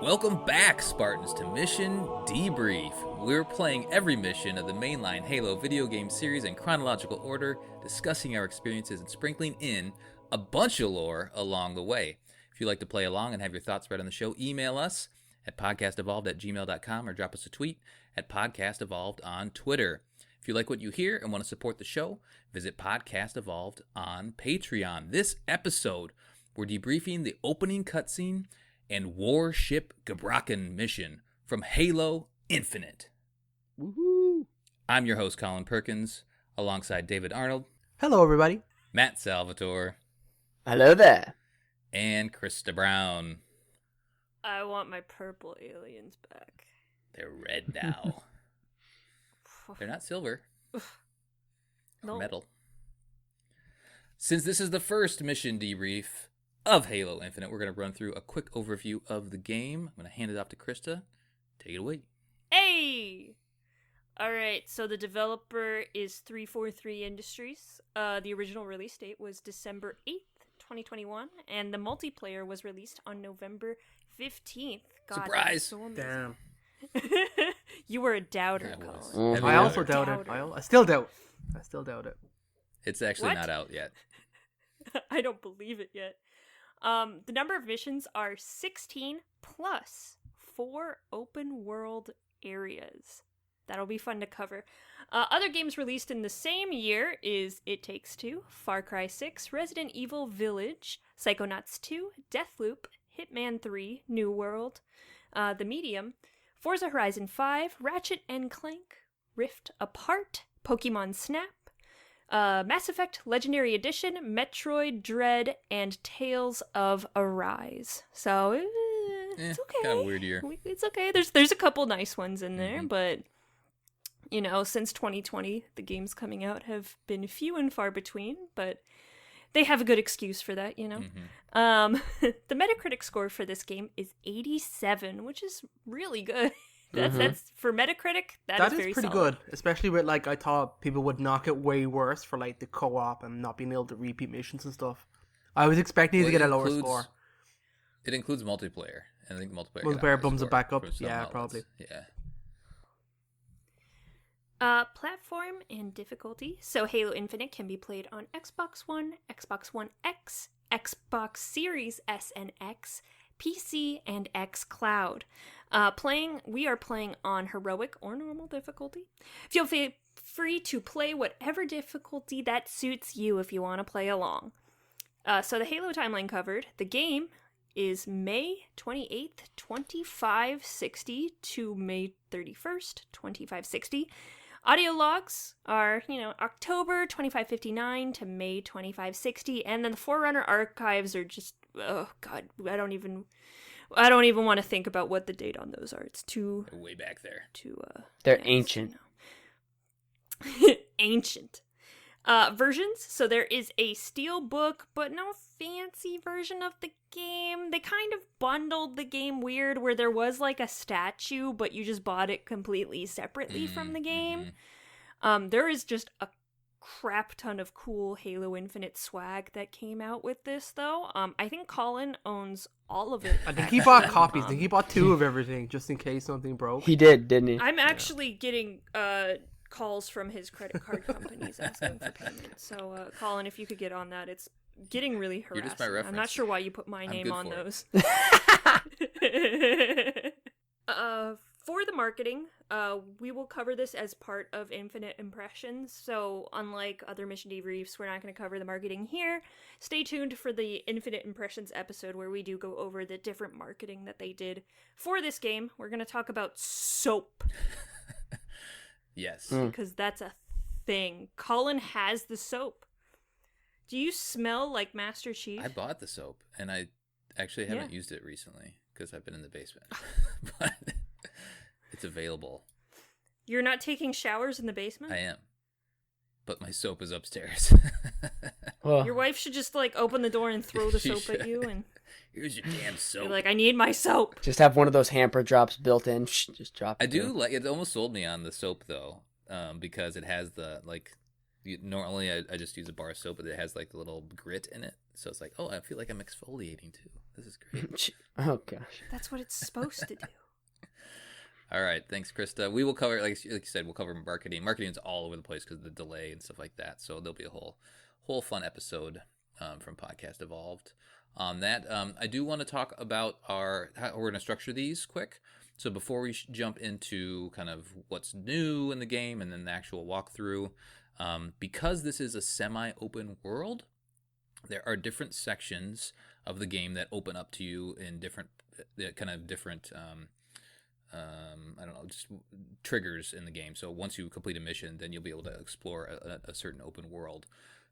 Welcome back, Spartans, to Mission Debrief. We're playing every mission of the mainline Halo video game series in chronological order, discussing our experiences and sprinkling in a bunch of lore along the way. If you'd like to play along and have your thoughts read on the show, email us at podcastevolved@gmail.com or drop us a tweet at podcastevolved on Twitter. If you like what you hear and want to support the show, visit Podcast Evolved on Patreon. This episode, we're debriefing the opening cutscene and Warship Gbraakon mission from Halo Infinite. Woohoo! I'm your host, Colin Perkins, alongside David Arnold. Hello, everybody. Matt Salvatore. Hello there. And Krista Brown. I want my purple aliens back. They're red now. They're not silver. Or No. metal. Since this is the first mission debrief of Halo Infinite, we're going to run through a quick overview of the game. I'm going to hand it off to Krista. Take it away. Hey! Alright, so the developer is 343 Industries. The original release date was December 8th, 2021, and the multiplayer was released on November 15th. God, Surprise! So Damn. You were a doubter, I was. Colin. Heavy I also doubter. doubt it. I still doubt. I still doubt it. It's actually What? not out yet. I don't believe it yet. The number of missions are 16 plus 4 open world areas. That'll be fun to cover. Other games released in the same year is It Takes Two, Far Cry 6, Resident Evil Village, Psychonauts 2, Deathloop, Hitman 3, New World, The Medium, Forza Horizon 5, Ratchet and Clank, Rift Apart, Pokemon Snap, Mass Effect Legendary Edition, Metroid Dread, and Tales of Arise. So it's okay. Kind of weird year. It's okay. There's a couple nice ones in there, but you know, since 2020, the games coming out have been few and far between. But they have a good excuse for that, you know. The Metacritic score for this game is 87, which is really good. That's for Metacritic. That is very pretty solid. good, especially with I thought people would knock it way worse for the co-op and not being able to repeat missions and stuff. I was expecting to get a lower score. It includes multiplayer. And I think multiplayer. Multiplayer bumps it back up. Yeah, probably. Yeah. Platform and difficulty. So Halo Infinite can be played on Xbox One, Xbox One X, Xbox Series S and X, PC, and xCloud. We are playing on heroic or normal difficulty. Feel free to play whatever difficulty that suits you if you want to play along. So the Halo timeline covered. The game is May 28th, 2560 to May 31st, 2560. Audio logs are, October 2559 to May 2560, and then the Forerunner archives are just, oh god, I don't even want to think about what the date on those are. It's too They're way back there. They're ancient. Ancient. Versions. So there is a steelbook, but no fancy version of the game. They kind of bundled the game weird, where there was a statue, but you just bought it completely separately from the game. There is just a crap ton of cool Halo Infinite swag that came out with this, though. I think Colin owns all of it. I think he bought copies. I think he bought 2 of everything just in case something broke. He did, didn't he? I'm actually getting calls from his credit card companies asking for payment. So, Colin, if you could get on that, it's getting really harassing. You're just my reference. I'm not sure why you put my I'm name good on for those. For the marketing, we will cover this as part of Infinite Impressions. So, unlike other Mission Debriefs, we're not going to cover the marketing here. Stay tuned for the Infinite Impressions episode where we do go over the different marketing that they did for this game. We're going to talk about soap. Yes. Because that's a thing. Colin has the soap. Do you smell like Master Chief? I bought the soap, and I actually haven't used it recently because I've been in the basement. But it's available. You're not taking showers in the basement? I am. But my soap is upstairs. Well, Your wife should just open the door and throw the She soap at you, and Here's your damn soap. you're like, I need my soap. just have one of those hamper drops built in. Just drop it. I do like it. Almost sold me on the soap though, because it has the normally I just use a bar of soap, but it has the little grit in it, So it's like, oh, I feel like I'm exfoliating too. This is great. Oh gosh. That's what it's supposed to do. All right, thanks, Krista. We will cover, like you said, we'll cover marketing. Marketing is all over the place because of the delay and stuff like that. So there'll be a whole fun episode from Podcast Evolved on that. I do want to talk about how we're going to structure these quick. So before we jump into kind of what's new in the game and then the actual walkthrough, because this is a semi-open world, there are different sections of the game that open up to you in different I don't know, just triggers in the game. So once you complete a mission, then you'll be able to explore a certain open world.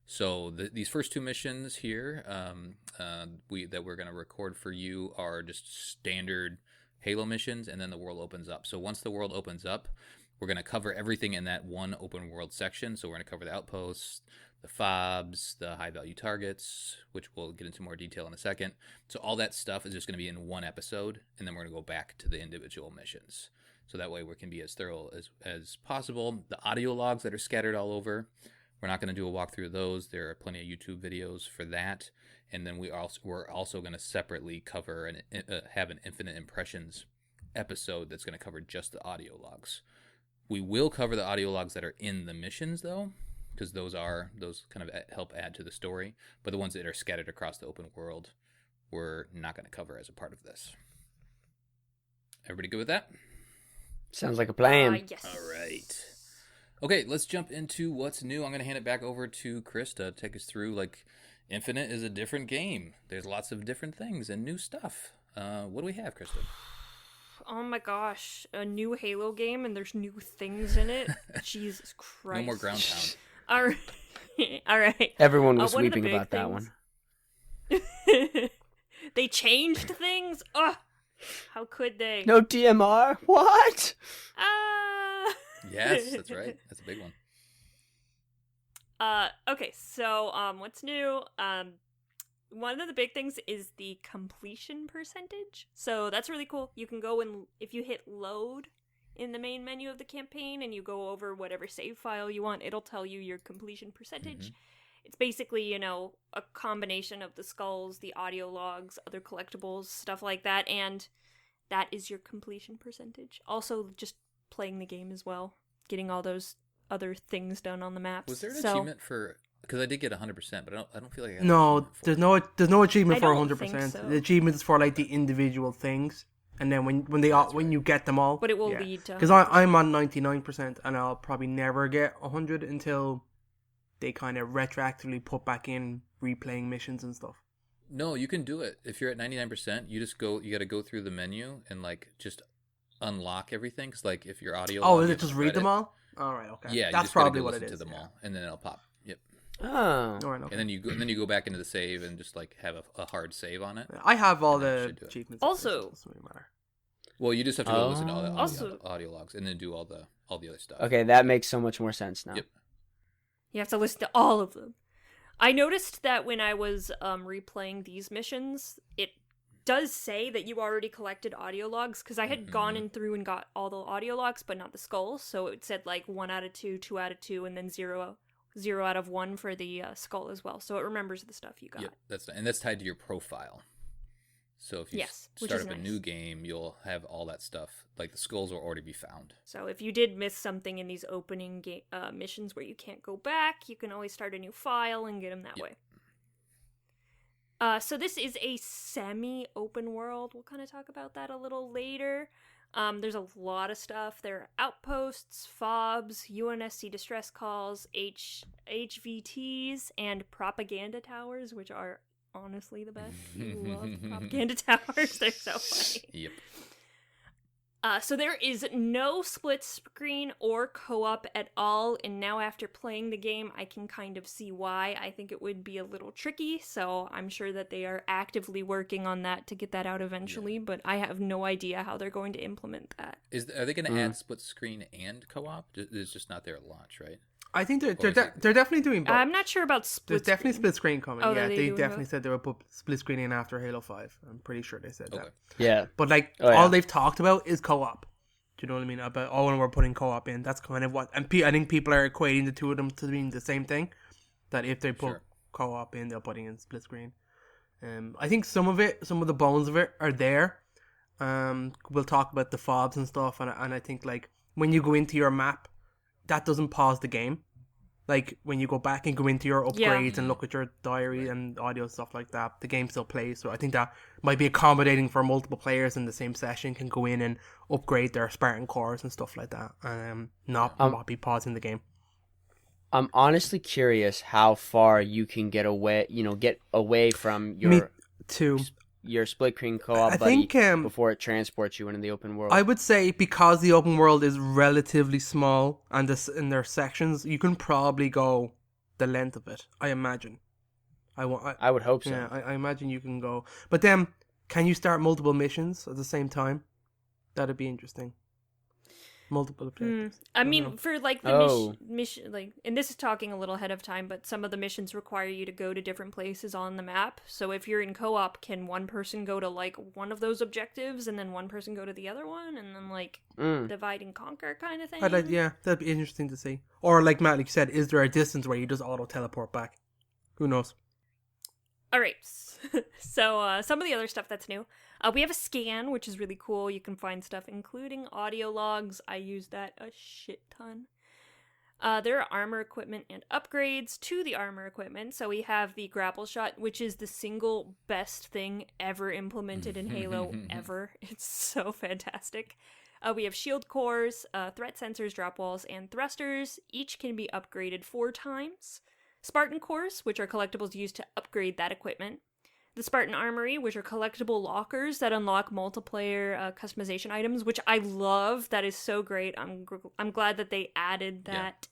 So these first two missions here that we're going to record for you are just standard Halo missions, and then the world opens up. So once the world opens up, we're going to cover everything in that one open world section. So we're going to cover the outposts, the fobs, the high value targets, which we'll get into more detail in a second. So all that stuff is just going to be in one episode, and then we're going to go back to the individual missions. So that way we can be as thorough as possible. The audio logs that are scattered all over, we're not going to do a walkthrough of those. There are plenty of YouTube videos for that. And then we're also going to separately cover and have an Infinite Impressions episode that's going to cover just the audio logs. We will cover the audio logs that are in the missions, though, because those kind of help add to the story. But the ones that are scattered across the open world, we're not going to cover as a part of this. Everybody good with that? Sounds like a plan. Yes. All right. Okay, let's jump into what's new. I'm going to hand it back over to Chris to take us through. Like, Infinite is a different game. There's lots of different things and new stuff. What do we have, Krista? Oh my gosh, a new Halo game and there's new things in it. Jesus Christ. No more ground pound. All right. All right. Everyone was one of the weeping big about that one. things- They changed things? Ugh. How could they? No DMR? What? Yes, that's right. That's a big one. Okay, so what's new? One of the big things is the completion percentage. So that's really cool. You can go and if you hit load in the main menu of the campaign and you go over whatever save file you want, it'll tell you your completion percentage. It's basically, a combination of the skulls, the audio logs, other collectibles, stuff like that, and that is your completion percentage. Also, just playing the game as well, getting all those other things done on the maps. Was there an achievement for? Because I did get 100%, but I don't feel like I got No, an achievement for it. there's no achievement I for don't 100%. think so. The achievement is for like the individual things, and then when you get them all, But it will lead to... Because I'm on 99%, and I'll probably never get 100 until they kind of retroactively put back in replaying missions and stuff. No, you can do it. If you're at 99%, you got to go through the menu and like just unlock everything. Because like if your audio... Oh, log, is you it just have to read them it. all? All right, okay. Yeah, that's probably what it is. To them all, and then it'll pop. Yep. Oh. All right, okay. And then you go back into the save and just like have a hard save on it. I have all And then it the should do it. achievements. Also- It doesn't really matter. Well, you just have to go listen to all the Also- audio logs and then do all the other stuff. Okay, that makes so much more sense now. Yep. You have to listen to all of them. I noticed that when I was replaying these missions, it does say that you already collected audio logs, because I had gone in through and got all the audio logs, but not the skulls, so it said like 1 out of 2, 2 out of 2, and then 0 out of 1 for the skull as well, so it remembers the stuff you got. Yep. That's tied to your profile. So if you which start is up a nice. new game, you'll have all that stuff. Like the skulls will already be found. So if you did miss something in these opening missions where you can't go back, you can always start a new file and get them that way. So this is a semi-open world. We'll kind of talk about that a little later. There's a lot of stuff. There are outposts, fobs, UNSC distress calls, HVTs, and propaganda towers, which are honestly the best. Love propaganda towers. They're so funny. Yep. So there is no split screen or co-op at all, and now after playing the game, I can kind of see why. I think it would be a little tricky, so I'm sure that they are actively working on that to get that out eventually, but I have no idea how they're going to implement that. Are they going to add split screen and co-op? It's just not there at launch, right? I think Or is they're it- definitely doing both. I'm not sure about split There's definitely screen. split screen coming. Oh, yeah, they they do definitely have- said they would put split screen in after Halo 5. I'm pretty sure they said Okay. that. Yeah. But like Oh, yeah. all they've talked about is co-op. Do you know what I mean? About when we're putting co-op in, that's kind of what. And I think people are equating the two of them to being the same thing. That if they put Sure. co-op in, they'll put in split screen. I think some of the bones of it are there. We'll talk about the fobs and stuff, and I think like when you go into your map, that doesn't pause the game. Like when you go back and go into your upgrades and look at your diary and audio and stuff like that, the game still plays. So I think that might be accommodating for multiple players in the same session, can go in and upgrade their Spartan cores and stuff like that, and not be pausing the game. I'm honestly curious how far you can get away from your split screen co-op buddy before it transports you into the open world. I would say because the open world is relatively small and in their sections, you can probably go the length of it. I imagine. I would hope so. Yeah, I imagine you can go. But then, can you start multiple missions at the same time? That'd be interesting. Multiple objectives. I mean, for like the mission, like, and this is talking a little ahead of time, but some of the missions require you to go to different places on the map. So if you're in co-op, can one person go to like one of those objectives and then one person go to the other one, and then like divide and conquer kind of thing? That'd be interesting to see. Or like Matt, like you said, is there a distance where you just auto teleport back? Who knows? All right. So some of the other stuff that's new. We have a scan, which is really cool. You can find stuff, including audio logs. I use that a shit ton. There are armor equipment and upgrades to the armor equipment. So we have the grapple shot, which is the single best thing ever implemented in Halo ever. It's so fantastic. We have shield cores, threat sensors, drop walls, and thrusters. Each can be upgraded 4 times. Spartan cores, which are collectibles used to upgrade that equipment. The Spartan Armory, which are collectible lockers that unlock multiplayer customization items, which I love. That is so great. I'm glad that they added that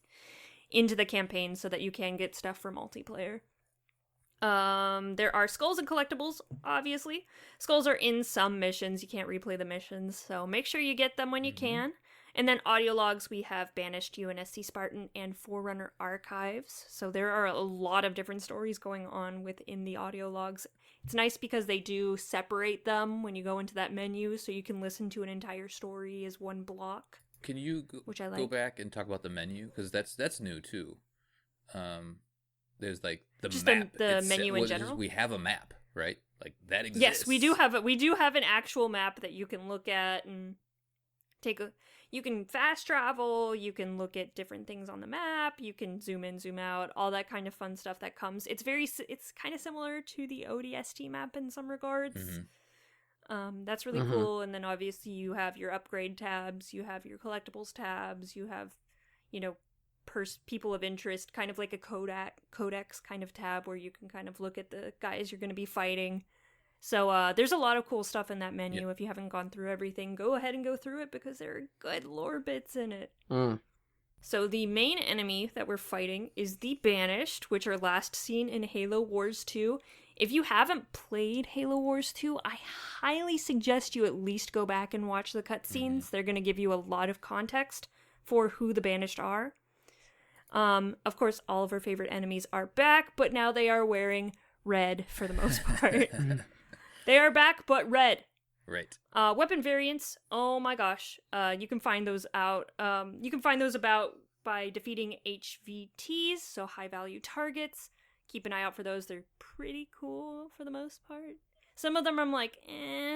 into the campaign so that you can get stuff for multiplayer. There are skulls and collectibles, obviously. Skulls are in some missions. You can't replay the missions, so make sure you get them when you can. And then audio logs, we have Banished, UNSC Spartan, and Forerunner archives. So there are a lot of different stories going on within the audio logs. It's nice because they do separate them when you go into that menu, so you can listen to an entire story as one block. Can you go back and talk about the menu? Because that's new too. There's like the just map. The menu in general. We have a map, right? Like that exists. Yes, we do have an actual map that you can look at and you can fast travel, you can look at different things on the map, you can zoom in, zoom out, all that kind of fun stuff that comes. It's kind of similar to the ODST map in some regards. That's really cool. And then obviously you have your upgrade tabs, you have your collectibles tabs, you have, people of interest, kind of like a codex kind of tab where you can kind of look at the guys you're going to be fighting. So there's a lot of cool stuff in that menu. Yep. If you haven't gone through everything, go ahead and go through it because there are good lore bits in it. So the main enemy that we're fighting is the Banished, which are last seen in Halo Wars 2. If you haven't played Halo Wars 2, I highly suggest you at least go back and watch the cutscenes. They're going to give you a lot of context for who the Banished are. Of course, all of our favorite enemies are back, but now they are wearing red for the most part. They are back, but red. Right. Weapon variants. Oh my gosh. You can find those out. You can find those about by defeating HVTs, so high value targets. Keep an eye out for those. They're pretty cool for the most part. Some of them I'm like,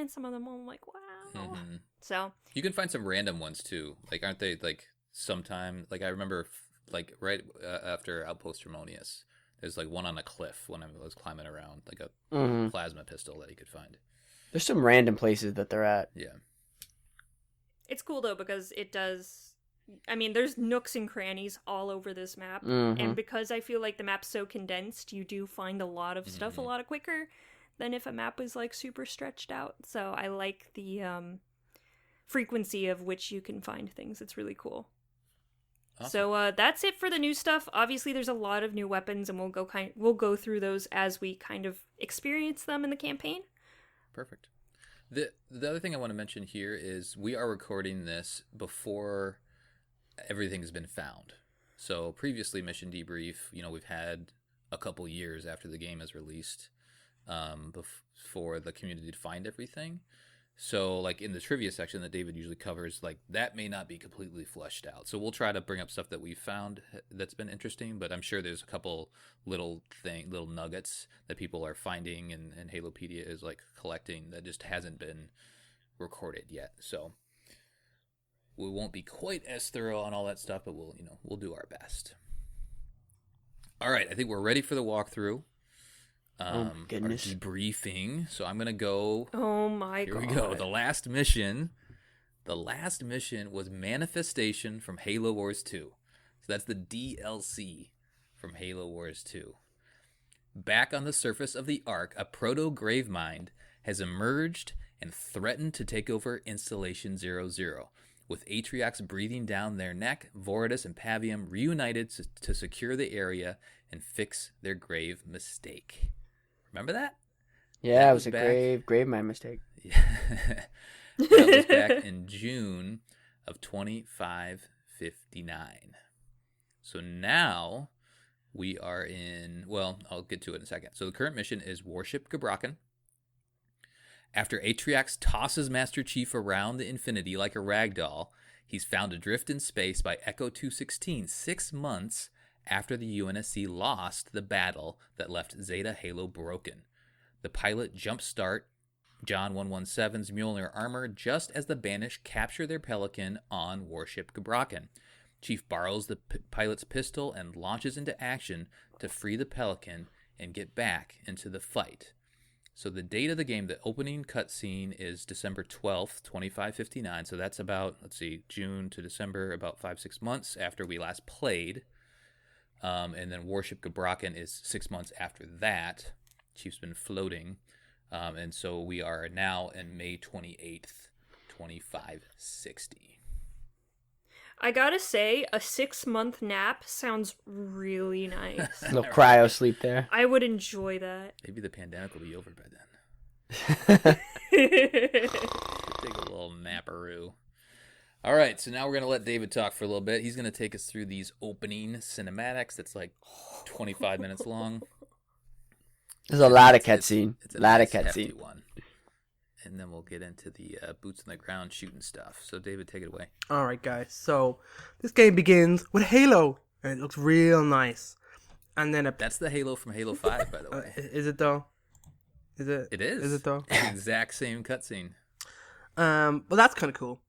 some of them I'm like, wow. So you can find some random ones too. Like, aren't they like sometime? Like I remember, like right after Outpost Harmonious. There's like one on a cliff when I was climbing around, like a plasma pistol that you could find. There's some random places that they're at. Yeah. It's cool though because it does. I mean, there's nooks and crannies all over this map, and because I feel like the map's so condensed, you do find a lot of stuff a lot quicker than if a map was like super stretched out. So I like the frequency of which you can find things. It's really cool. Awesome. So that's it for the new stuff. Obviously, there's a lot of new weapons, and we'll go through those as we kind of experience them in the campaign. Perfect. The other thing I want to mention here is we are recording this before everything's been found. So previously, Mission Debrief, we've had a couple years after the game is released for the community to find everything. So, like in the trivia section that David usually covers, like that may not be completely fleshed out. So we'll try to bring up stuff that we found that's been interesting, but I'm sure there's a couple little nuggets that people are finding and Halopedia is like collecting that just hasn't been recorded yet. So we won't be quite as thorough on all that stuff, but we'll do our best. All right, I think we're ready for the walkthrough. Goodness. Our debriefing. So I'm gonna go. Oh my god! Here we go. The last mission was Manifestation from Halo Wars 2. So that's the DLC from Halo Wars 2. Back on the surface of the Ark, a proto-gravemind has emerged and threatened to take over Installation 00. With Atriox breathing down their neck, Voridus and Pavium reunited to secure the area and fix their grave mistake. Remember that? Yeah, it was a grave my mistake. Yeah. That was back in June of 2559. So now we are in, well, I'll get to it in a second. So the current mission is Warship Gbraakon. After Atriox tosses Master Chief around the infinity like a ragdoll, he's found adrift in space by Echo 216 6 months after the UNSC lost the battle that left Zeta Halo broken. The pilot jumpstart John 117's Mjolnir armor just as the Banished capture their Pelican on Warship Gbraakon. Chief borrows the pilot's pistol and launches into action to free the Pelican and get back into the fight. So the date of the game, the opening cutscene is December 12th, 2559. So that's about, June to December, about 5-6 months after we last played. And then Warship Gbraakon is 6 months after that. Chief's been floating. And so we are now in May 28th, 2560. I gotta say, a 6-month nap sounds really nice. A little cryo sleep there. I would enjoy that. Maybe the pandemic will be over by then. Take a little naparoo. All right, so now we're going to let David talk for a little bit. He's going to take us through these opening cinematics that's like 25 minutes long. There's a lot of cutscene. It's a nice, hefty one. And then we'll get into the boots on the ground shooting stuff. So, David, take it away. All right, guys. So, this game begins with Halo, and it looks real nice. And then that's the Halo from Halo 5, by the way. Is it though? Is it? It is. Is it though? The exact same cutscene. Well, that's kind of cool.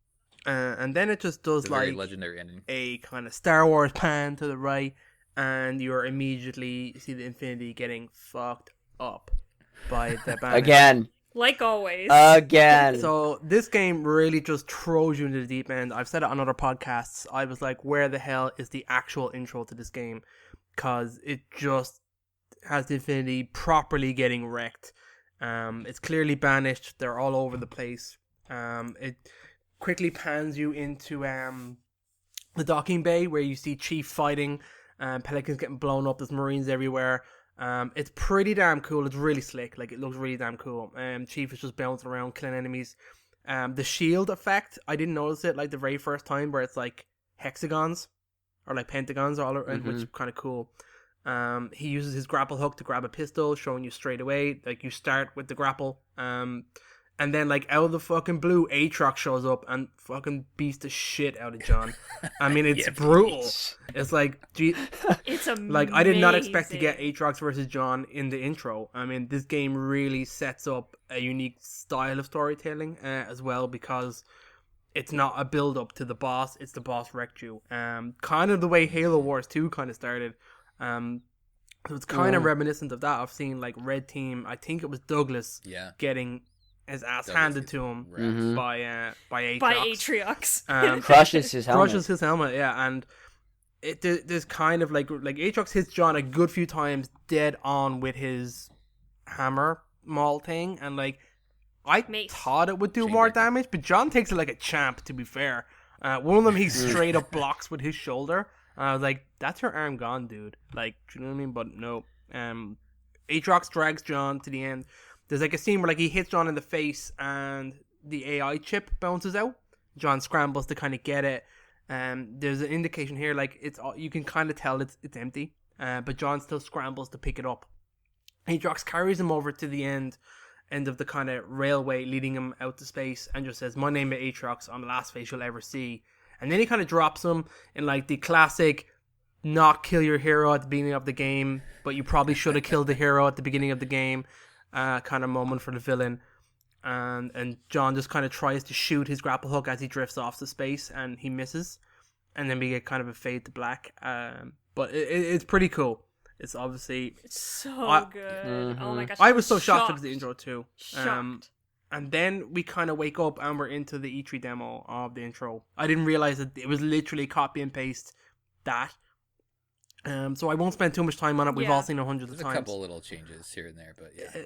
And then it just does like legendary ending. A kind of Star Wars pan to the right, and you're immediately see the Infinity getting fucked up by the Banished. Again. Like always. Again. So this game really just throws you into the deep end. I've said it on other podcasts. I was like, where the hell is the actual intro to this game? Because it just has the Infinity properly getting wrecked. It's clearly Banished. They're all over the place. It quickly pans you into the docking bay where you see Chief fighting. Pelicans getting blown up. There's Marines everywhere. It's pretty damn cool. It's really slick. Like, it looks really damn cool. Chief is just bouncing around, killing enemies. The shield effect, I didn't notice it like the very first time, where it's like hexagons or like pentagons, which is kind of cool. He uses his grapple hook to grab a pistol, showing you straight away. Like, you start with the grapple. And then, like, out of the fucking blue, Atriox shows up and fucking beats the shit out of John. I mean, it's brutal. It's like, it's amazing. Like, I did not expect to get Atriox versus John in the intro. I mean, this game really sets up a unique style of storytelling as well, because it's not a build-up to the boss. It's the boss wrecked you. Kind of the way Halo Wars 2 kind of started. So it's kind of reminiscent of that. I've seen, like, Red Team, I think it was Douglas, getting his ass handed to him by Atriox. By Atriox. Crushes his helmet. Crushes his helmet, yeah. And there's kind of like Atriox hits John a good few times dead on with his hammer maul thing. And like, I thought it would do more damage, but John takes it like a champ, to be fair. One of them he straight up blocks with his shoulder. I was like, that's your arm gone, dude. Like, do you know what I mean? But no. Atriox drags John to the end. There's like a scene where like he hits John in the face and the AI chip bounces out. John scrambles to kind of get it. There's an indication here like you can kind of tell it's empty. But John still scrambles to pick it up. Atriox carries him over to the end. end of the kind of railway leading him out to space, and just says, "My name is Aatrox. I'm the last face you'll ever see." And then he kind of drops him in like the classic not kill your hero at the beginning of the game, but you probably should have killed the hero at the beginning of the game kind of moment for the villain. And John just kind of tries to shoot his grapple hook as he drifts off to space, and he misses. And then we get kind of a fade to black. But it's pretty cool. It's obviously... It's so good. Mm-hmm. Oh my gosh. I was so shocked with the intro too. Shocked. And then we kind of wake up and we're into the E3 demo of the intro. I didn't realize that it was literally copy and paste that. So I won't spend too much time on it. We've all seen it hundreds of times. There's a couple little changes here and there, but yeah.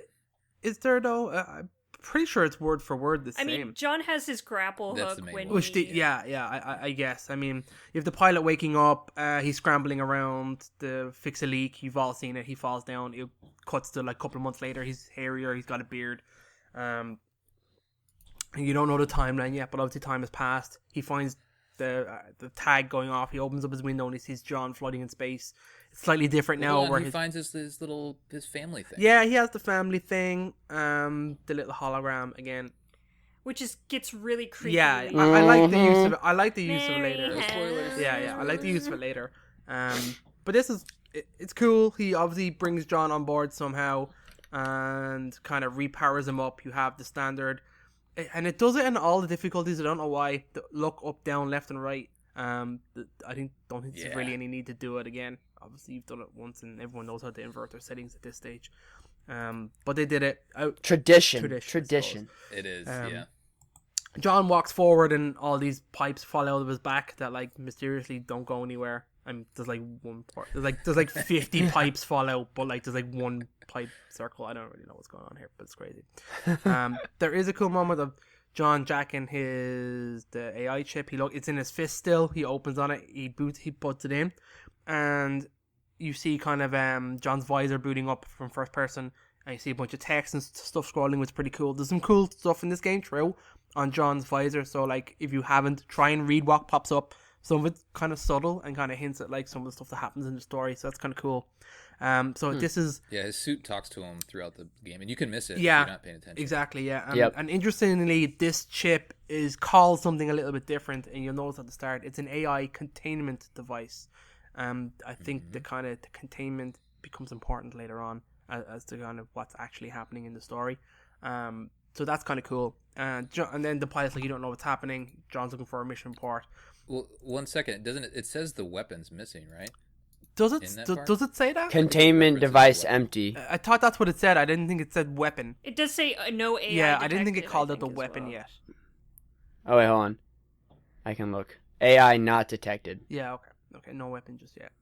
Is there though? I'm pretty sure it's word for word the same. I mean, John has his grapple That's hook the main when one. I guess. I mean, you have the pilot waking up. He's scrambling around to fix a leak. You've all seen it. He falls down. It cuts to like a couple of months later. He's hairier. He's got a beard. And you don't know the timeline yet, but obviously time has passed. He finds the tag going off. He opens up his window and he sees John floating in space. It's slightly different now. Where he finds his family thing. Yeah, he has the family thing. The little hologram again, which gets really creepy. Yeah, I like the use of it. I like the use of it later. No spoilers. Yeah, I like the use of it later. But this is it's cool. He obviously brings John on board somehow and kind of repowers him up. You have the standard. And it does it in all the difficulties. I don't know why. Look up, down, left, and right. I don't think there's really any need to do it again. Obviously, you've done it once, and everyone knows how to invert their settings at this stage. But they did it. Tradition. It is. Yeah. John walks forward, and all these pipes fall out of his back that like mysteriously don't go anywhere. There's like one part. There's like 50 pipes fall out, but like there's like one pipe circle. I don't really know what's going on here, but it's crazy. There is a cool moment of John jacking the AI chip. It's in his fist still. He opens on it. He puts it in, and you see kind of John's visor booting up from first person, and you see a bunch of text and stuff scrolling, which is pretty cool. There's some cool stuff in this game, true, on John's visor. So like, if you haven't, try and read what pops up. Some of it's kind of subtle and kind of hints at like some of the stuff that happens in the story, so that's kind of cool. This is his suit talks to him throughout the game, and you can miss it if Yeah, you're not paying attention. exactly. Yeah, and interestingly, this chip is called something a little bit different, and you'll notice at the start it's an AI containment device. I think the containment becomes important later on as to kind of what's actually happening in the story. So that's kind of cool. And then the pilot's like, you don't know what's happening. John's looking for a mission report. Well, 1 second, doesn't it? It says the weapon's missing, right? Does it? Does it say that? Containment device empty. I thought that's what it said. I didn't think it said weapon. It does say no AI. Yeah, I didn't think it called out the weapon yet. Oh wait, hold on. I can look. AI not detected. Yeah, okay, no weapon just yet.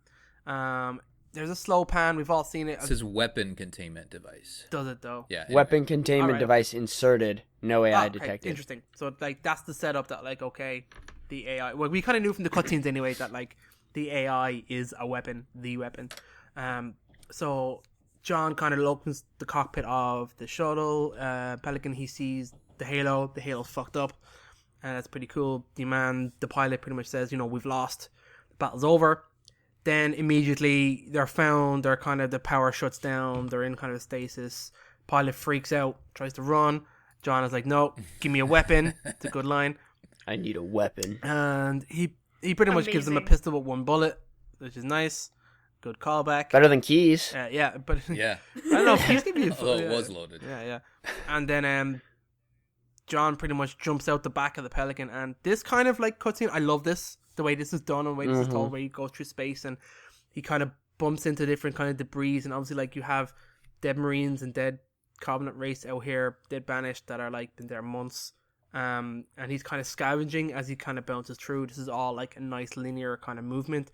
There's a slow pan. We've all seen it. It says weapon containment device. Does it though? Yeah. Anyway. Weapon containment device inserted. No AI detected. Interesting. So like that's the setup that like okay, the AI. Well, we kind of knew from the cutscenes anyway that like the AI is a weapon, the weapon. So John kind of opens the cockpit of the shuttle. Pelican, he sees the Halo. The Halo's fucked up. That's pretty cool. The pilot pretty much says, we've lost. The battle's over. Then immediately they're found. The power shuts down. They're in kind of stasis. Pilot freaks out, tries to run. John is like, no, give me a weapon. It's a good line. I need a weapon. And he pretty much gives them a pistol with one bullet, which is nice. Good callback. Better than keys. Yeah, but yeah. I don't know. Keys can be. Although it was loaded. Yeah. And then John pretty much jumps out the back of the Pelican, and this kind of like cutscene. I love this. The way this is done and the way this is told, where he goes through space and he kind of bumps into different kind of debris, and obviously like you have dead Marines and dead Covenant race out here, dead Banished that are like been there months. And he's kind of scavenging as he kind of bounces through. This is all like a nice linear kind of movement.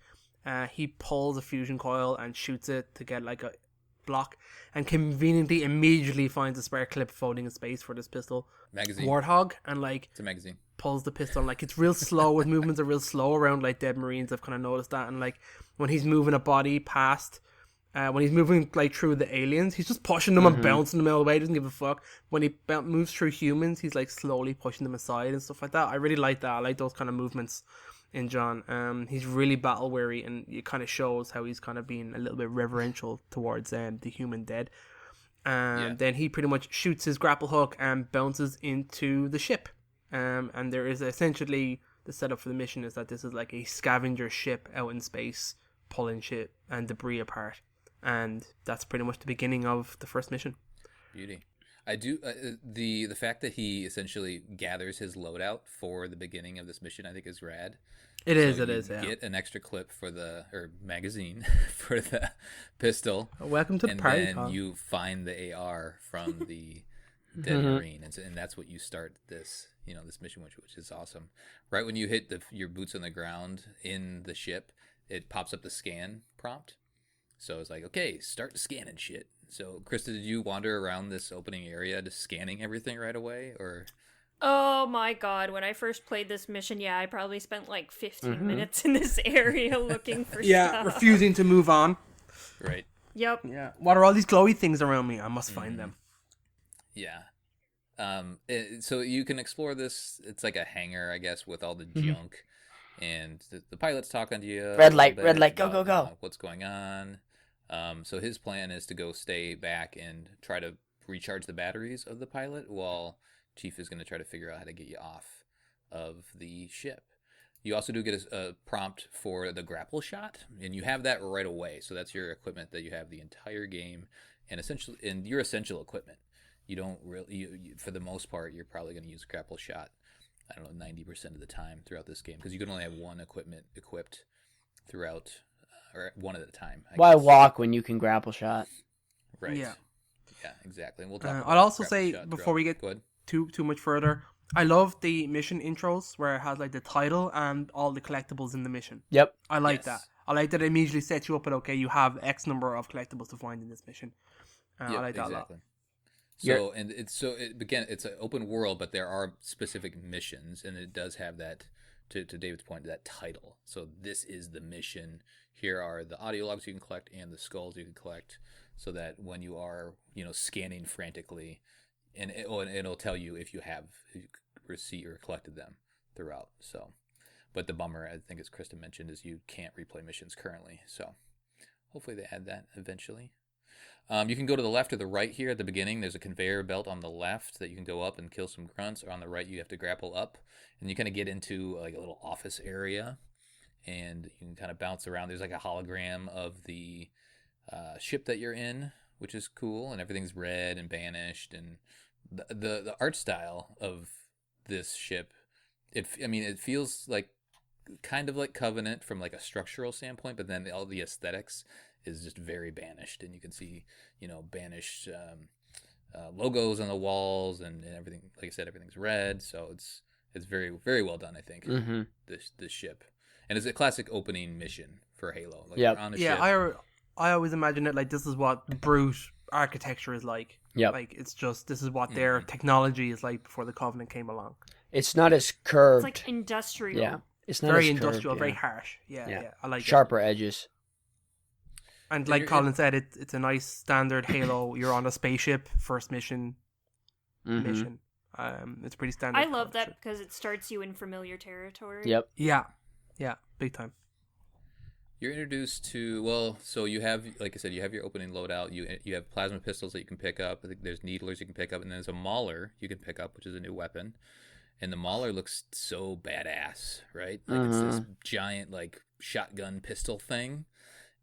He pulls a fusion coil and shoots it to get like a block, and conveniently immediately finds a spare clip floating in space for this pistol. Magazine. Warthog, and like it's a magazine. Pulls the pistol, and like it's real slow. His movements are real slow around like dead Marines. I've kind of noticed that, and like when he's moving a body past. When he's moving like through the aliens, he's just pushing them and bouncing them out of the way. He doesn't give a fuck. When he moves through humans, he's like slowly pushing them aside and stuff like that. I really like that. I like those kind of movements in John. He's really battle weary, and it kind of shows how he's kind of being a little bit reverential towards the human dead. Then he pretty much shoots his grapple hook and bounces into the ship. And there is essentially the setup for the mission is that this is like a scavenger ship out in space, pulling shit and debris apart. And that's pretty much the beginning of the first mission. Beauty. I do the fact that he essentially gathers his loadout for the beginning of this mission, I think, is rad. It is. Yeah. Get an extra clip for magazine for the pistol. Welcome to the party. And then you find the AR from the dead Marine, and that's what you start this mission, which is awesome. Right when you hit your boots on the ground in the ship, it pops up the scan prompt. So it's like, okay, start scanning shit. So, Krista, did you wander around this opening area just scanning everything right away, or? Oh my god, when I first played this mission, I probably spent like 15 minutes in this area looking for stuff. Refusing to move on. Right. Yep. Yeah. What are all these glowy things around me? I must find them. Yeah. So you can explore this. It's like a hangar, I guess, with all the junk. And the pilot's talking to you. Red light, go. What's going on? So his plan is to go stay back and try to recharge the batteries of the pilot while Chief is going to try to figure out how to get you off of the ship. You also do get a prompt for the grapple shot, and you have that right away. So that's your equipment that you have the entire game, and your essential equipment. You don't really, for the most part, you're probably going to use grapple shot, I don't know, 90% of the time throughout this game, because you can only have one equipment equipped throughout, or one at a time. Why walk when you can grapple shot? Right. Yeah, exactly. And we'll talk about I'll also say, before we get too much further, I love the mission intros where it has like the title and all the collectibles in the mission. Yep. I like that. I like that it immediately sets you up with, okay, you have X number of collectibles to find in this mission. I like that a lot. So, and it's an open world, but there are specific missions, and it does have that, to David's point, that title. So this is the mission. Here are the audio logs you can collect and the skulls you can collect, so that when you are, scanning frantically, and it'll tell you if you have received or collected them throughout. So, but the bummer, I think, as Krista mentioned, is you can't replay missions currently. So hopefully they add that eventually. You can go to the left or the right here at the beginning. There's a conveyor belt on the left that you can go up and kill some grunts, or on the right you have to grapple up, and you kind of get into like a little office area, and you can kind of bounce around. There's like a hologram of the ship that you're in, which is cool, and everything's red and banished, and the art style of this ship, it feels like kind of like Covenant from like a structural standpoint, but then all the aesthetics is just very banished, and you can see banished logos on the walls, and everything. Like I said, everything's red, so it's very, very well done, I think. This ship, and it's a classic opening mission for Halo. Like, you're on a ship. I always imagine it like this is what brute architecture is like. Yeah, like it's just this is what their technology is like before the Covenant came along. It's not as curved. It's like industrial. Yeah, it's not very as industrial, curved, very harsh. Yeah. I like sharper edges. And like Colin said, it's a nice standard Halo. You're on a spaceship, first mission. It's pretty standard. I love that because it starts you in familiar territory. Yep. Yeah, big time. You're introduced to, so you have, like I said, you have your opening loadout. You have plasma pistols that you can pick up. I think there's needlers you can pick up, and then there's a mauler you can pick up, which is a new weapon. And the mauler looks so badass, right? Like it's this giant like shotgun pistol thing.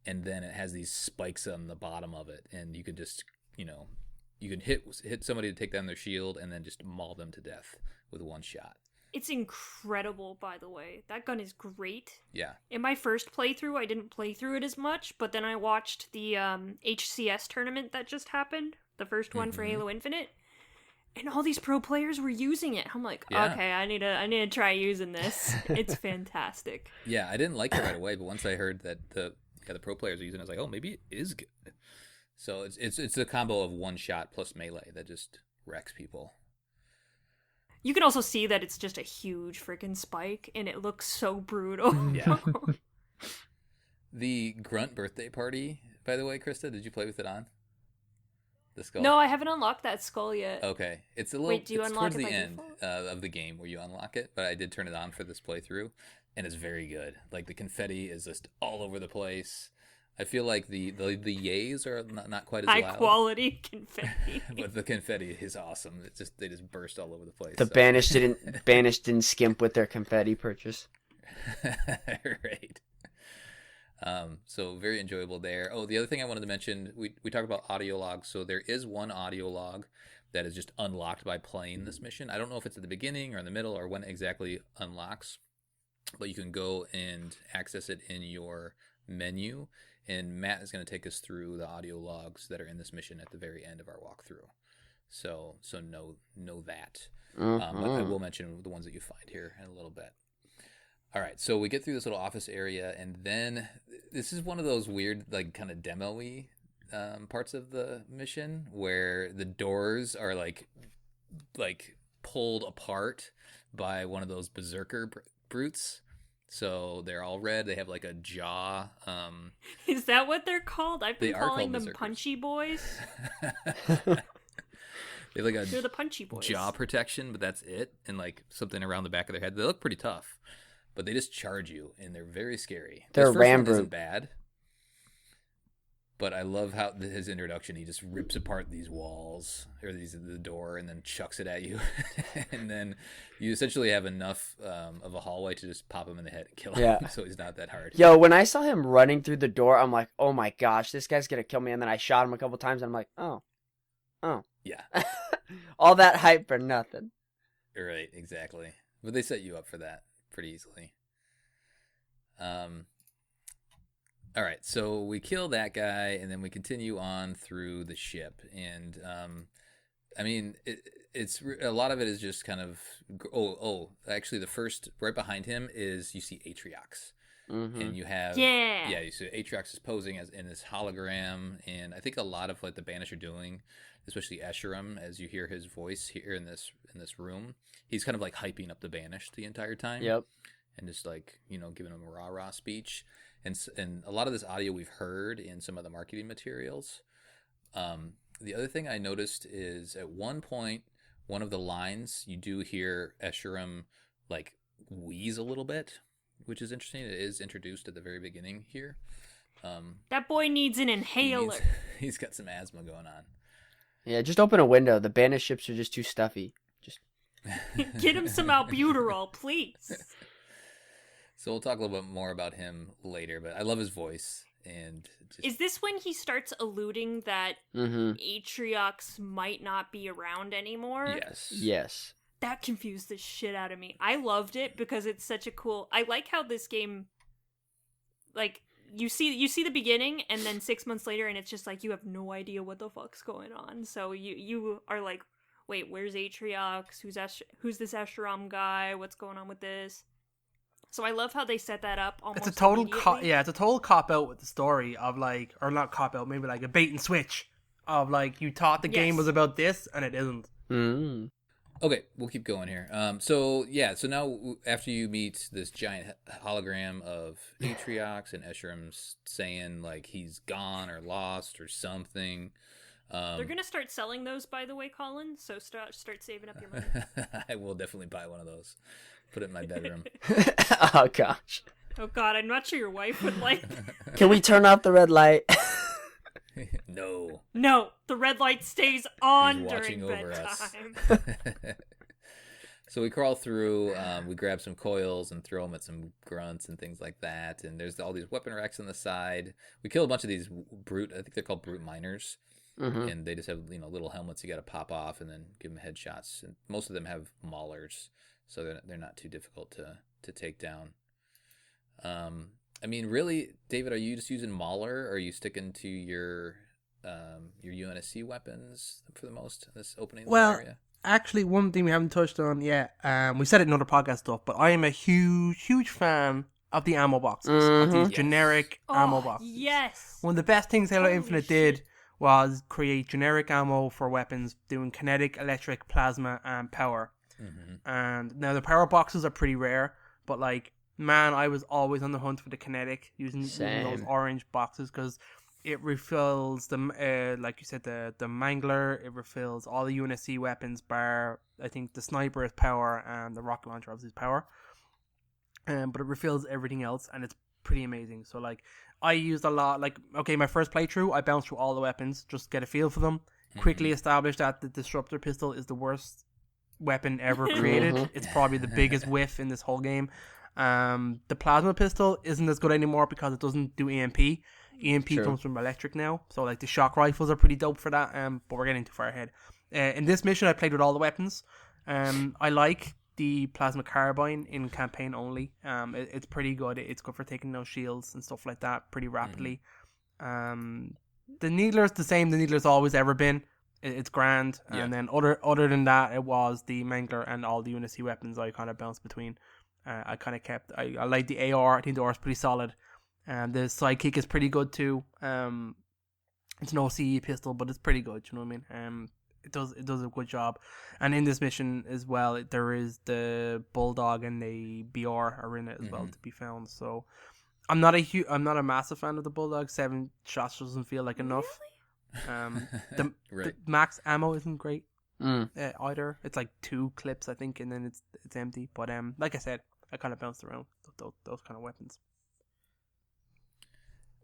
And then it has these spikes on the bottom of it, and you can just, you can hit somebody to take down their shield, and then just maul them to death with one shot. It's incredible, by the way. That gun is great. Yeah. In my first playthrough, I didn't play through it as much, but then I watched the HCS tournament that just happened, the first one for Halo Infinite, and all these pro players were using it. I'm like, okay, I need to try using this. It's fantastic. Yeah, I didn't like it right away, but once I heard that the pro players are using it, I was like, oh, maybe it is good. So it's a combo of one shot plus melee that just wrecks people. You can also see that it's just a huge freaking spike, and it looks so brutal. Yeah. The Grunt birthday party, by the way, Krista, did you play with it on? The skull? No, I haven't unlocked that skull yet. Okay. It's a little. Wait, do you unlock towards it the by end default? Of the game where you unlock it, but I did turn it on for this playthrough, and it's very good. Like, the confetti is just all over the place. I feel like the yays are not quite as high loud. quality confetti. But the confetti is awesome. They just burst all over the place. The banished didn't skimp with their confetti purchase. Right. So very enjoyable there. Oh, the other thing I wanted to mention, we talked about audio logs. So there is one audio log that is just unlocked by playing this mission. I don't know if it's at the beginning or in the middle or when it exactly unlocks, but you can go and access it in your menu. And Matt is going to take us through the audio logs that are in this mission at the very end of our walkthrough. So know that. But I will mention the ones that you find here in a little bit. All right, so we get through this little office area, and then this is one of those weird, like, kind of demo-y parts of the mission where the doors are like pulled apart by one of those berserker brutes. So they're all red. They have like a jaw. Is that what they're called? I've been calling them berserkers. Punchy boys. They have like they're the punchy boys. Jaw protection, but that's it, and like something around the back of their head. They look pretty tough. But they just charge you, and they're very scary. They're Rambo. Isn't bad, but I love how his introduction. He just rips apart these walls or the door, and then chucks it at you, and then you essentially have enough of a hallway to just pop him in the head and kill him. Yeah. So he's not that hard. Yo, when I saw him running through the door, I'm like, oh my gosh, this guy's gonna kill me. And then I shot him a couple times, and I'm like, oh, yeah, all that hype for nothing. Right, exactly. But they set you up for that pretty easily. All right, so we kill that guy, and then we continue on through the ship, and I mean, it's a lot of it is just kind of actually the first right behind him is you see Atriox, and you have you see Atriox is posing as in this hologram, and I think a lot of what the Banish are doing, especially Escharum, as you hear his voice here in this room, he's kind of like hyping up the Banished the entire time. Yep. And just like, giving him a rah-rah speech. And a lot of this audio we've heard in some of the marketing materials. The other thing I noticed is at one point, one of the lines, you do hear Escharum like wheeze a little bit, which is interesting. It is introduced at the very beginning here. That boy needs an inhaler. He's got some asthma going on. Yeah, just open a window. The Banished ships are just too stuffy. Just get him some albuterol, please. So we'll talk a little bit more about him later, but I love his voice. And is this when he starts alluding that Atriox might not be around anymore? Yes. That confused the shit out of me. I loved it because it's such a cool... I like how this game, like, you see the beginning, and then 6 months later, and it's just like you have no idea what the fuck's going on. So you are like, wait, where's Atriox? Who's this Escharum guy? What's going on with this? So I love how they set that up almost It's a total it's a total cop out with the story of like, or not cop out, maybe like a bait and switch of like you thought the game was about this and it isn't. Okay, we'll keep going here. So now after you meet this giant hologram of Atriox and Escharum saying like he's gone or lost or something. They're gonna start selling those, by the way, Colin. So start saving up your money. I will definitely buy one of those. Put it in my bedroom. Oh gosh. Oh god, I'm not sure your wife would like. Can we turn off the red light? No, the red light stays on He's during watching over bedtime. us. So we crawl through. We grab some coils and throw them at some grunts and things like that. And there's all these weapon racks on the side. We kill a bunch of these brute. I think they're called brute miners. And they just have little helmets you got to pop off and then give them headshots. And most of them have maulers, so they're not too difficult to take down. I mean, really, David, are you just using mauler, or are you sticking to your UNSC weapons for the most in this opening area? Actually, one thing we haven't touched on yet, we said it in other podcast stuff, but I am a huge fan of the ammo boxes, of these generic ammo boxes. Yes. One of the best things Halo Infinite did was create generic ammo for weapons doing kinetic, electric, plasma, and power. And now the power boxes are pretty rare, but like, man, I was always on the hunt for the kinetic using those orange boxes because it refills the like you said, the mangler. It refills all the UNSC weapons, bar I think the sniper is power and the rocket launcher obviously is power. But it refills everything else, and it's pretty amazing. So like I used a lot. Like okay, my first playthrough, I bounced through all the weapons, just get a feel for them. Quickly established that the disruptor pistol is the worst weapon ever created. It's probably the biggest whiff in this whole game. The plasma pistol isn't as good anymore because it doesn't do EMP. EMP comes from electric now, so like the shock rifles are pretty dope for that. But we're getting too far ahead. In this mission, I played with all the weapons. I like the plasma carbine in campaign only. It's pretty good. It's good for taking those shields and stuff like that pretty rapidly. The needler's the same. The needler's always ever been. It's grand. Yeah. And then other than that, it was the mangler and all the Unity weapons I kind of bounced between. I kind of kept. I like the AR. I think the AR is pretty solid. The sidekick is pretty good too. It's an OCE pistol, but it's pretty good. You know what I mean? It does a good job. And in this mission as well, there is the bulldog and the BR are in it as well to be found. So I'm not a massive fan of the bulldog. 7 shots doesn't feel like enough. Really? The max ammo isn't great either. It's like 2 clips I think, and then it's empty. But like I said, I kind of bounced around those kind of weapons.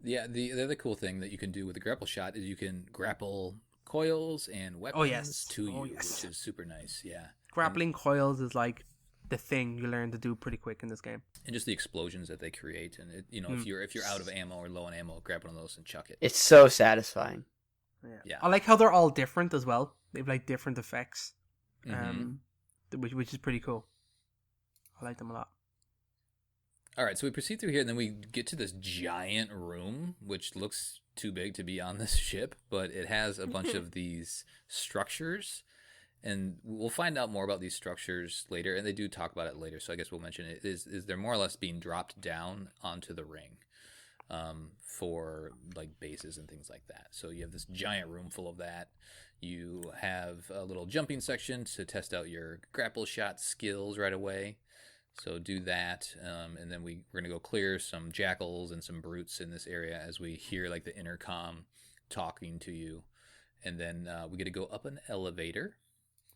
Yeah, the other cool thing that you can do with the grapple shot is you can grapple coils and weapons to you, which is super nice. Yeah, grappling coils is like the thing you learn to do pretty quick in this game, and just the explosions that they create. And it, if you're out of ammo or low on ammo, grab one of those and chuck it. It's so satisfying. Yeah. I like how they're all different as well. They've like different effects, which is pretty cool. I like them a lot. All right, so we proceed through here, and then we get to this giant room, which looks too big to be on this ship, but it has a bunch of these structures, and we'll find out more about these structures later, and they do talk about it later, so I guess we'll mention it. Is they're more or less being dropped down onto the ring for like bases and things like that. So you have this giant room full of that. You have a little jumping section to test out your grapple shot skills right away. So do that, and then we're going to go clear some jackals and some brutes in this area as we hear like the intercom talking to you. And then we get to go up an elevator.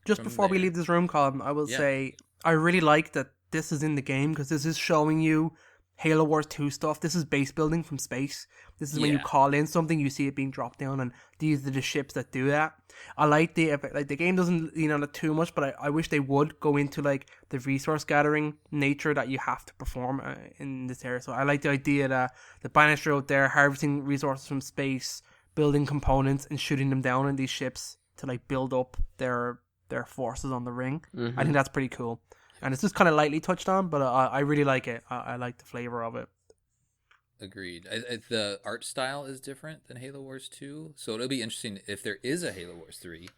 Just before we leave this room, Colin, I will say I really like that this is in the game because this is showing you Halo Wars 2 stuff. This is base building from space. This is when you call in something, you see it being dropped down, and these are the ships that do that. I like the game doesn't lean on it too much, but I wish they would go into like the resource gathering nature that you have to perform in this area. So I like the idea that the banister out there harvesting resources from space, building components, and shooting them down in these ships to like build up their forces on the ring. I think that's pretty cool. And it's just kind of lightly touched on, but I really like it. I like the flavor of it. Agreed. The art style is different than Halo Wars 2, so it'll be interesting if there is a Halo Wars 3,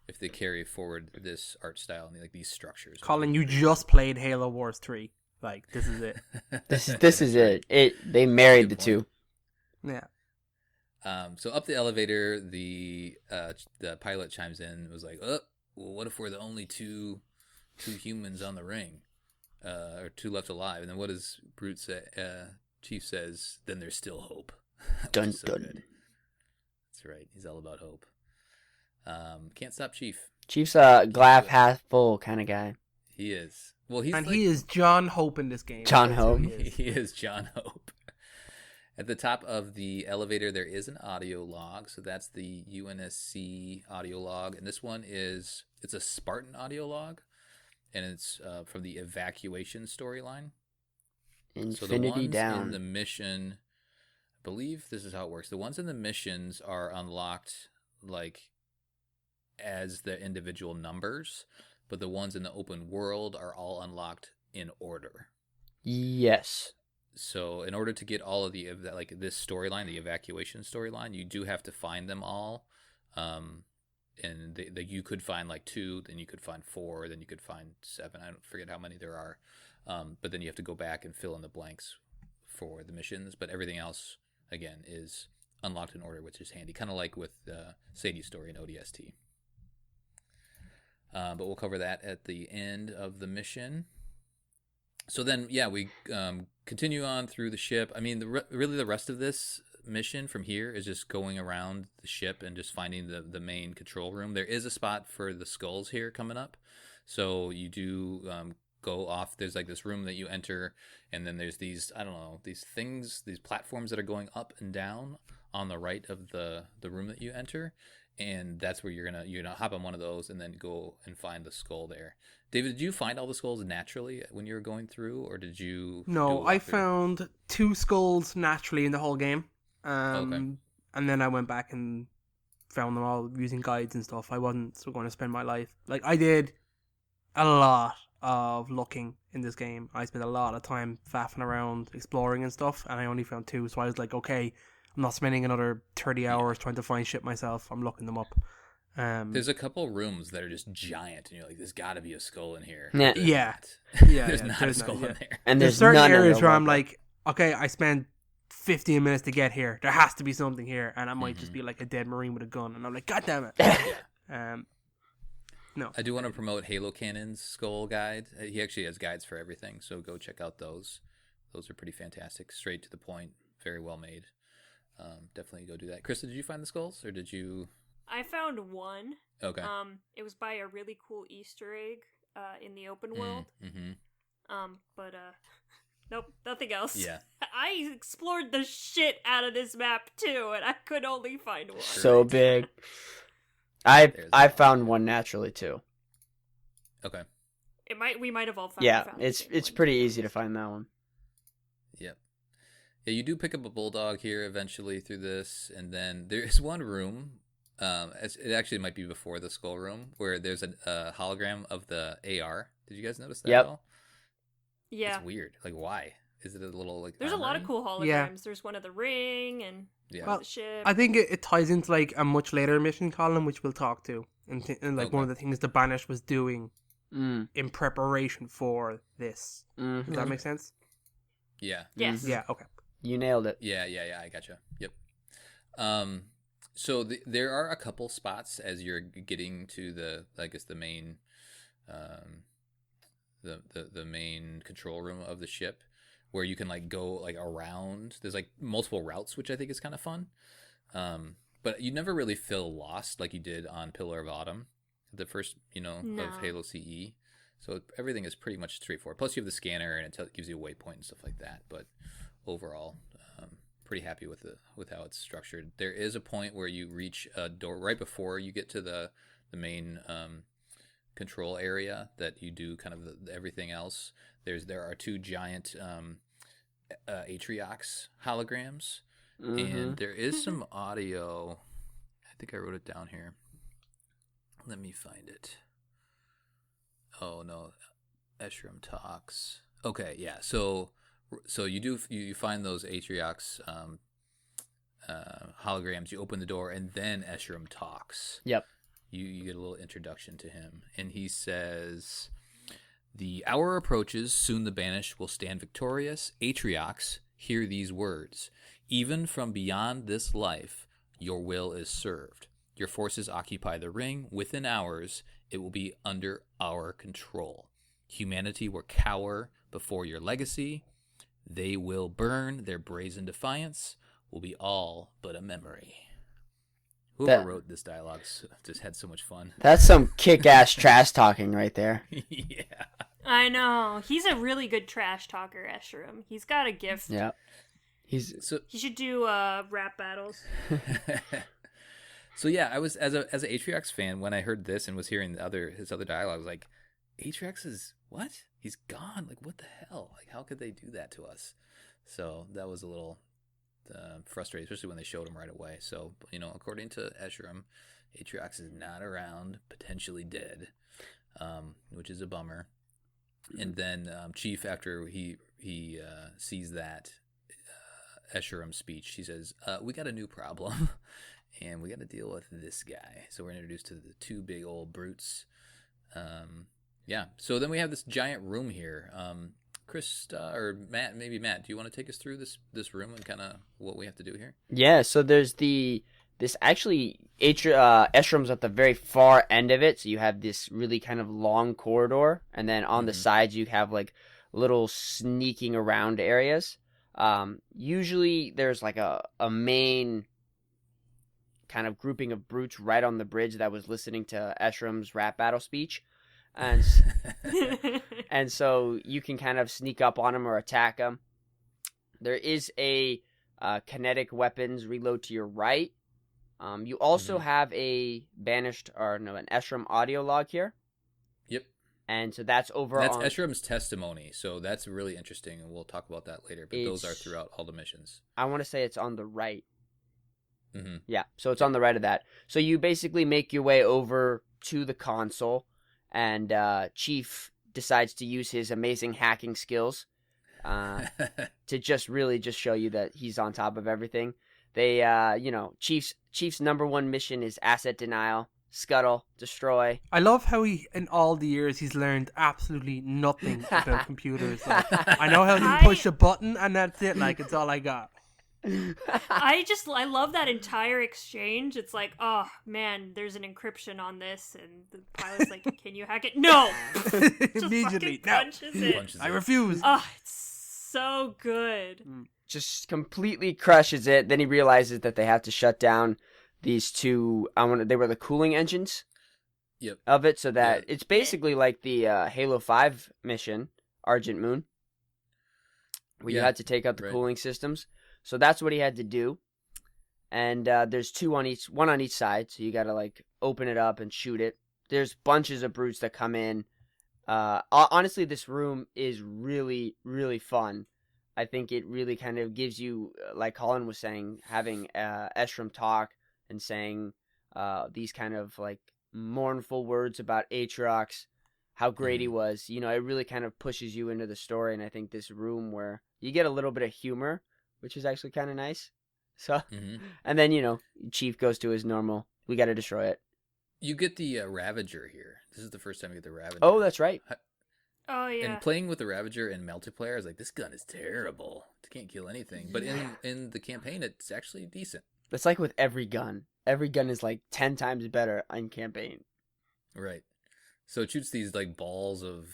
if they carry forward this art style and like these structures. Colin, you just played Halo Wars 3. Like, this is it. this is it. They married the two. Yeah. So up the elevator, the pilot chimes in and was like, well, what if we're the only two humans on the ring, or 2 left alive? And then what does Brute say? Chief says, then there's still hope. Dun so dun. Good. That's right. He's all about hope. Can't stop Chief. Chief's a glass half full kind of guy. He is. Well, he is John Hope in this game. John Hope. He is John Hope. At the top of the elevator, there is an audio log. So that's the UNSC audio log. And this one it's a Spartan audio log. And it's from the evacuation storyline. Infinity so the ones down. In the mission, I believe this is how it works. The ones in the missions are unlocked like as the individual numbers, but the ones in the open world are all unlocked in order. Yes. So in order to get all of like this storyline, the evacuation storyline, you do have to find them all. And you could find like 2, then you could find 4, then you could find 7. I don't forget how many there are. But then you have to go back and fill in the blanks for the missions. But everything else, again, is unlocked in order, which is handy. Kind of like with Sadie's story in ODST. But we'll cover that at the end of the mission. So then, we continue on through the ship. I mean, really the rest of this mission from here is just going around the ship and just finding the main control room. There is a spot for the skulls here coming up. So you do go off. There's like this room that you enter, and then there's these, I don't know, these things, these platforms that are going up and down on the right of the room that you enter, and that's where you're gonna hop on one of those and then go and find the skull there. David, did you find all the skulls naturally when you were going through, or did you? No, I found 2 skulls naturally in the whole game. Okay. And then I went back and found them all using guides and stuff. I wasn't still going to spend my life. Like, I did a lot of looking in this game. I spent a lot of time faffing around, exploring and stuff, and I only found 2. So I was like, okay, I'm not spending another 30 hours trying to find shit myself. I'm looking them up. There's a couple rooms that are just giant, and you're like, "There's got to be a skull in here." Yeah. There's not a skull in there. And there's certain areas where I'm like, okay, I spent 15 minutes to get here. There has to be something here, and I might just be like a dead Marine with a gun, and I'm like, God damn it. No. I do want to promote Halo Cannon's skull guide. He actually has guides for everything, so go check out those. Those are pretty fantastic, straight to the point, very well made. Definitely go do that. Krista, did you find the skulls, or did you? I found one. Okay. It was by a really cool Easter egg in the open world. But nope, nothing else. Yeah. I explored the shit out of this map too, and I could only find one. So big. I found one naturally too. Okay. We might have all found. Yeah, found it's pretty easy to find that one. Yep. Yeah, you do pick up a bulldog here eventually through this, and then there's one room. It actually might be before the skull room, where there's a hologram of the AR. Did you guys notice that at all? Yeah. It's weird. Like, why? Is it a little like? There's armory? a lot of cool holograms. Yeah. There's one of the ring and the ship. I think it ties into like a much later mission column, which we'll talk to, and one of the things the Banished was doing in preparation for this. Does that make sense? Yeah. Yes. Yeah. Okay. You nailed it. Yeah. I gotcha. Yep. So there are a couple spots as you're getting to the main, the main control room of the ship, where you can like go like around. There's like multiple routes, which I think is kind of fun. But you never really feel lost like you did on Pillar of Autumn, the first of Halo CE. So everything is pretty much straightforward. Plus you have the scanner and it gives you a waypoint and stuff like that. But overall, pretty happy with how it's structured. There is a point where you reach a door right before you get to the main control area that you do kind of everything else. There are 2 giant Atriox holograms, and there is some audio. I think I wrote it down here. Let me find it. Oh no, Eshram talks. Okay, yeah. So you find those Atriox holograms. You open the door, and then Eshram talks. Yep. You get a little introduction to him, and he says, "The hour approaches. Soon the Banished will stand victorious. Atriox, hear these words. Even from beyond this life, your will is served. Your forces occupy the ring. Within hours, it will be under our control. Humanity will cower before your legacy. They will burn. Their brazen defiance will be all but a memory." Whoever wrote this dialogue just had so much fun. That's some kick-ass trash talking right there. Yeah. I know. He's a really good trash talker, Eshram. He's got a gift. Yeah. He should do rap battles. So yeah, I was as an Atriox fan when I heard this and was hearing his other dialogue. I was like, Atriox is what? He's gone. Like, what the hell? Like, how could they do that to us? So that was a little frustrating, especially when they showed him right away. So according to Eshram, Atriox is not around, potentially dead, which is a bummer. And then Chief, after he sees that Eshram speech, he says, "We got a new problem." And we got to deal with this guy. So we're introduced to the 2 big old brutes. Yeah. So then we have this giant room here. Krista or Matt, maybe Matt, do you want to take us through this room and kind of what we have to do here? Yeah. So there's this actually Eshram's at the very far end of it. So you have this really kind of long corridor, and then on the sides you have like little sneaking around areas. Usually there's like a main kind of grouping of brutes right on the bridge that was listening to Eshram's rap battle speech. and and so you can kind of sneak up on him or attack him. There is a kinetic weapons reload to your right. You also have an Esram audio log here. Yep. And so that's That's Esram's testimony, so that's really interesting, and we'll talk about that later. But those are throughout all the missions. I want to say it's on the right. Mm-hmm. Yeah, so it's on the right of that. So you basically make your way over to the console, and Chief decides to use his amazing hacking skills to just show you that he's on top of everything. They, Chief's number one mission is asset denial, scuttle, destroy. I love how in all the years he's learned absolutely nothing about computers. Like, I know how to push a button and that's it. Like, it's all I got. I love that entire exchange. It's like, oh man, there's an encryption on this, and the pilot's like, "Can you hack it?" No, immediately. No, punches it. I refuse. Oh, it's so good. Just completely crushes it. Then he realizes that they have to shut down these two. They were the cooling engines. Yep. Of it, so that it's basically like the Halo 5 mission, Argent Moon, where you had to take out the cooling systems. So that's what he had to do. And there's one on each side, so you gotta like open it up and shoot it. There's bunches of brutes that come in. Honestly, this room is really, really fun. I think it really kind of gives you, like Colin was saying, having Esram talk and saying these kind of like mournful words about Aatrox, how great he was. You know, it really kind of pushes you into the story. And I think this room where you get a little bit of humor, which is actually kind of nice. So, and then, Chief goes to his normal, we got to destroy it. You get the Ravager here. This is the first time you get the Ravager. Oh, that's right. Oh, yeah. And playing with the Ravager in multiplayer, I was like, this gun is terrible. It can't kill anything. But in the campaign, it's actually decent. It's like with every gun. Every gun is like 10 times better in campaign. Right. So it shoots these like balls of,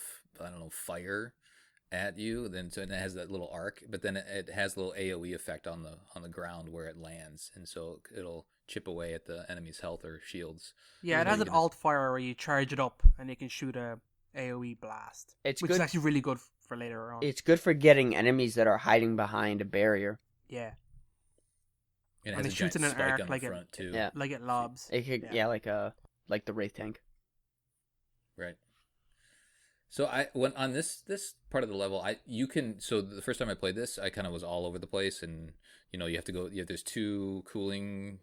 fire at you, so it has that little arc, but then it has a little AoE effect on the ground where it lands, and so it'll chip away at the enemy's health or shields. Yeah, it has an alt fire where you charge it up and it can shoot a AoE blast, which is actually really good for later on. It's good for getting enemies that are hiding behind a barrier. Yeah. And it shoots in an arc like front too. Yeah, like it lobs. It could, like the Wraith tank. Right. So when on this part of the level, so the first time I played this, I kind of was all over the place, and you have to go. There's two cooling,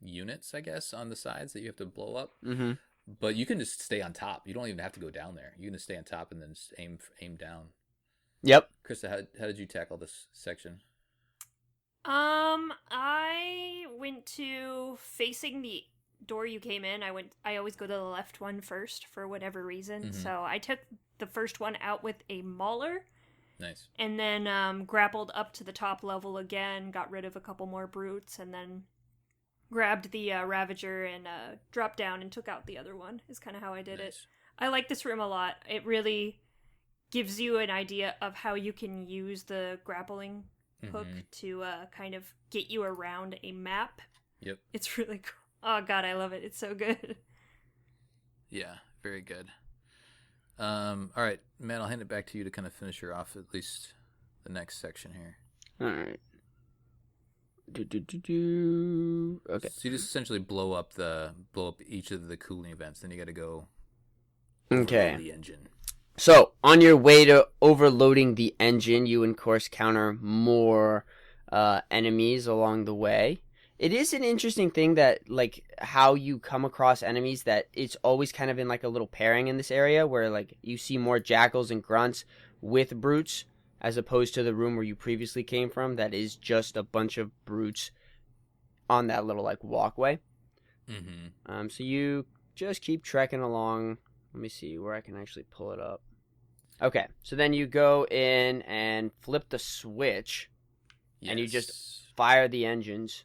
units, I guess, on the sides that you have to blow up. Mm-hmm. But you can just stay on top. You don't even have to go down there. You can just stay on top and then just aim down. Yep. Krista, how did you tackle this section? I went to facing the door you came in. I always go to the left one first for whatever reason. So I took the first one out with a mauler. Nice. And then grappled up to the top level again, got rid of a couple more brutes, and then grabbed the Ravager and dropped down and took out the other one, is kind of how I did it. I like this room a lot. It really gives you an idea of how you can use the grappling hook to kind of get you around a map. Yep. It's really cool. Oh god, I love it. It's so good. Yeah, very good. All right, man, I'll hand it back to you to kind of finish her off, at least the next section here. All right. Okay. So you just essentially blow up each of the cooling events. Then you got to go. Okay. The engine. So on your way to overloading the engine, you of course counter more enemies along the way. It is an interesting thing that, like, how you come across enemies, that it's always kind of in, like, a little pairing in this area where, like, you see more jackals and grunts with brutes as opposed to the room where you previously came from that is just a bunch of brutes on that little, like, walkway. Mm-hmm. So you just keep trekking along. Let me see where I can actually pull it up. Okay, so then you go in and flip the switch, and you just fire the engines.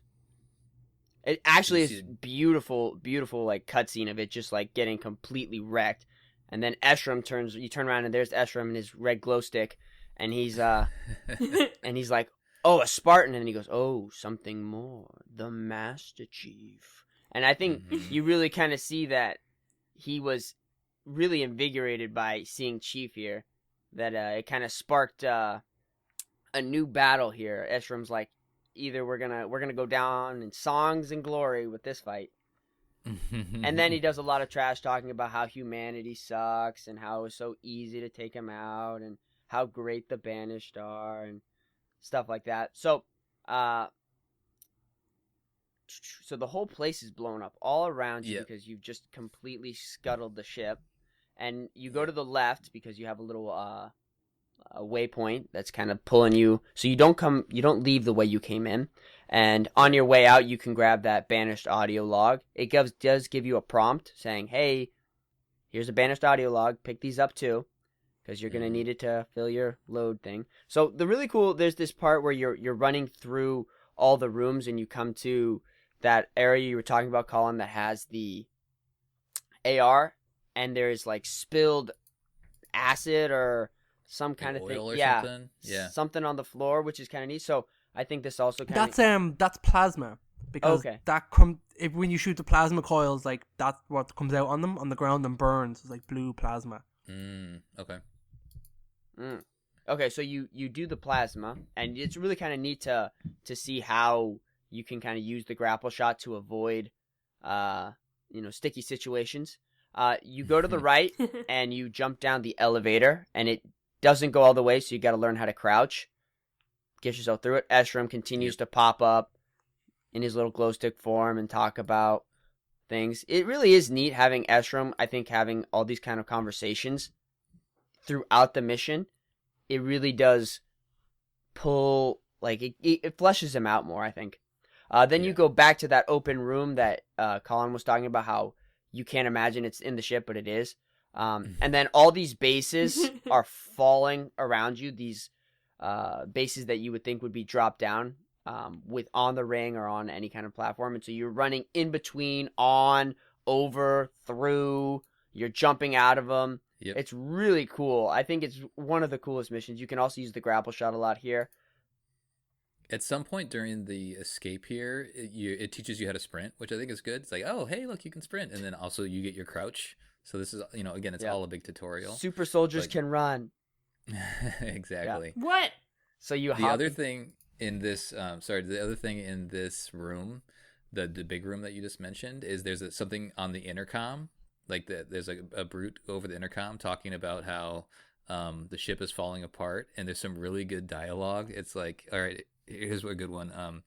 It actually is beautiful, like cutscene of it just like getting completely wrecked, and then you turn around and there's Esram and his red glow stick, and he's and he's like, oh, a Spartan, and then he goes, oh, something more, the Master Chief, and I think you really kind of see that he was really invigorated by seeing Chief here that it kind of sparked a new battle here. Eshrum's like, either we're gonna go down in songs and glory with this fight. And then he does a lot of trash talking about how humanity sucks and how it was so easy to take him out and how great the Banished are and stuff like that. So the whole place is blown up all around you because you've just completely scuttled the ship. And you go to the left because you have a little a waypoint that's kind of pulling you. So you don't leave the way you came in. And on your way out, you can grab that Banished audio log. It does give you a prompt saying, hey, here's a Banished audio log. Pick these up too, because you're going to need it to fill your load thing. So there's this part where you're running through all the rooms and you come to that area you were talking about, Colin, that has the AR, and there's like spilled acid or some kind of thing. Or something? Yeah. Something on the floor, which is kind of neat. So I think this also kind of... That's plasma. Because when you shoot the plasma coils, like, that's what comes out on them, on the ground, and burns. It's like blue plasma. Okay. Okay, so you do the plasma, and it's really kind of neat to see how you can kind of use the grapple shot to avoid, sticky situations. You go to the right, and you jump down the elevator, and it doesn't go all the way, so you got to learn how to crouch. Get yourself through it. Eshrem continues to pop up in his little glow stick form and talk about things. It really is neat having Eshrem, I think, having all these kind of conversations throughout the mission. It really does pull, like, it fleshes him out more, I think. Then you go back to that open room that Colin was talking about, how you can't imagine it's in the ship, but it is. And then all these bases are falling around you, these bases that you would think would be dropped down with on the ring or on any kind of platform. And so you're running in between, on, over, through, you're jumping out of them. Yep. It's really cool. I think it's one of the coolest missions. You can also use the grapple shot a lot here. At some point during the escape here, it teaches you how to sprint, which I think is good. It's like, oh, hey, look, you can sprint. And then also you get your crouch. So this is, again, it's all a big tutorial. Super soldiers can run. Exactly. Yeah. What? So the other thing in this, room, the big room that you just mentioned, is there's something on the intercom. Like there's a brute over the intercom talking about how the ship is falling apart, and there's some really good dialogue. It's like, all right, here's a good one.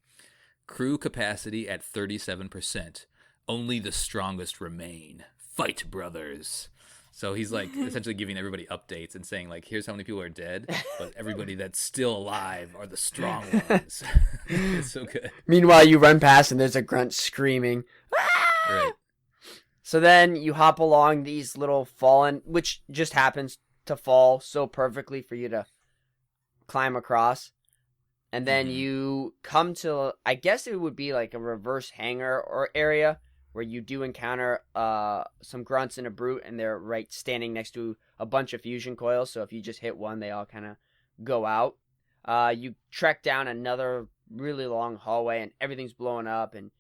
Crew capacity at 37%. Only the strongest remain. Fight, brothers. So he's like essentially giving everybody updates and saying, like, here's how many people are dead, but everybody that's still alive are the strong ones. It's so good. Meanwhile, you run past and there's a grunt screaming. Right. So then you hop along these little fallen, which just happens to fall so perfectly for you to climb across. And then you come to, I guess it would be like a reverse hangar or area where you do encounter some grunts and a brute, and they're right standing next to a bunch of fusion coils. So if you just hit one, they all kind of go out. You trek down another really long hallway, and everything's blowing up. And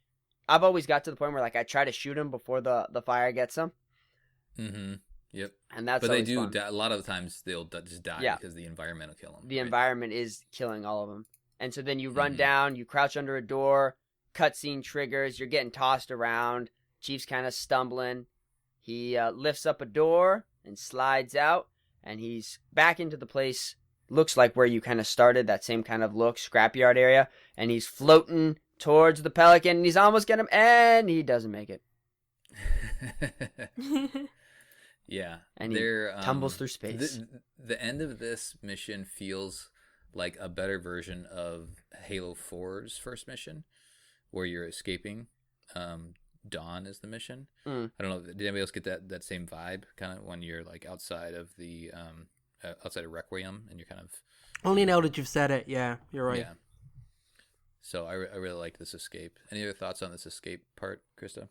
I've always got to the point where, like, I try to shoot them before the fire gets them. Mm-hmm. Yep. And that's but they do fun. a lot of the times they'll just die because the environment will kill them. The environment is killing all of them. And so then you run down, you crouch under a door, cutscene triggers, you're getting tossed around. Chief's kind of stumbling. He lifts up a door and slides out, and he's back into the place, looks like where you kind of started, that same kind of look, scrapyard area, and he's floating towards the Pelican, and he's almost getting him, and he doesn't make it. Yeah. And he tumbles through space. The end of this mission feels like a better version of Halo 4's first mission, where you're escaping. Dawn is the mission. I don't know. Did anybody else get that same vibe, kind of, when you're like outside of the outside of Requiem, and you're kind of only now that you've said it? Yeah, you're right. Yeah. So I really liked this escape. Any other thoughts on this escape part, Krista?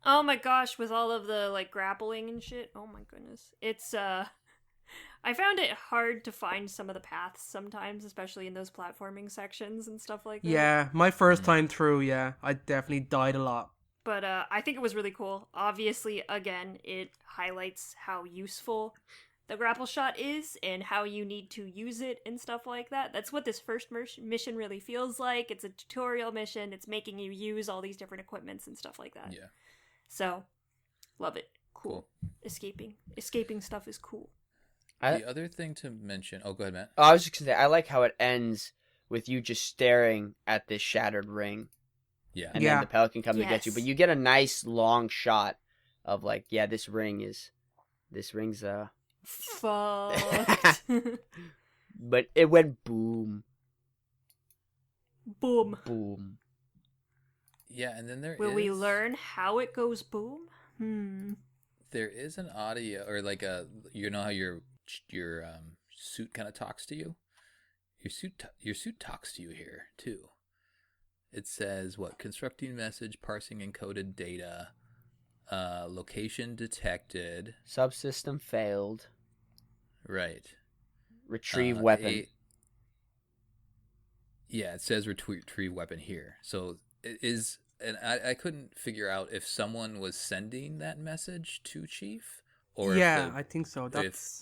Oh my gosh, with all of the like grappling and shit. Oh my goodness. It's I found it hard to find some of the paths sometimes, especially in those platforming sections and stuff like that. Yeah, my first time through, I definitely died a lot. But I think it was really cool. Obviously, again, it highlights how useful the grapple shot is and how you need to use it and stuff like that. That's what this first mission really feels like. It's a tutorial mission. It's making you use all these different equipments and stuff like that. Yeah. So, love it. Cool. Escaping stuff is cool. The other thing to mention... Oh, go ahead, Matt. Oh, I was just going to say, I like how it ends with you just staring at this shattered ring. Yeah. And then the pelican comes to get you. But you get a nice long shot of like, yeah, this ring's fucked. But it went boom. Boom. Boom. Yeah, and then Will we learn how it goes boom? There is an audio, or like you know how your suit kind of talks to you? Your suit talks to you here, too. It says, constructing message, parsing encoded data, location detected. Subsystem failed. Right. Retrieve weapon. Yeah, it says retrieve weapon here. So it is, and I couldn't figure out if someone was sending that message to Chief, or I think so. If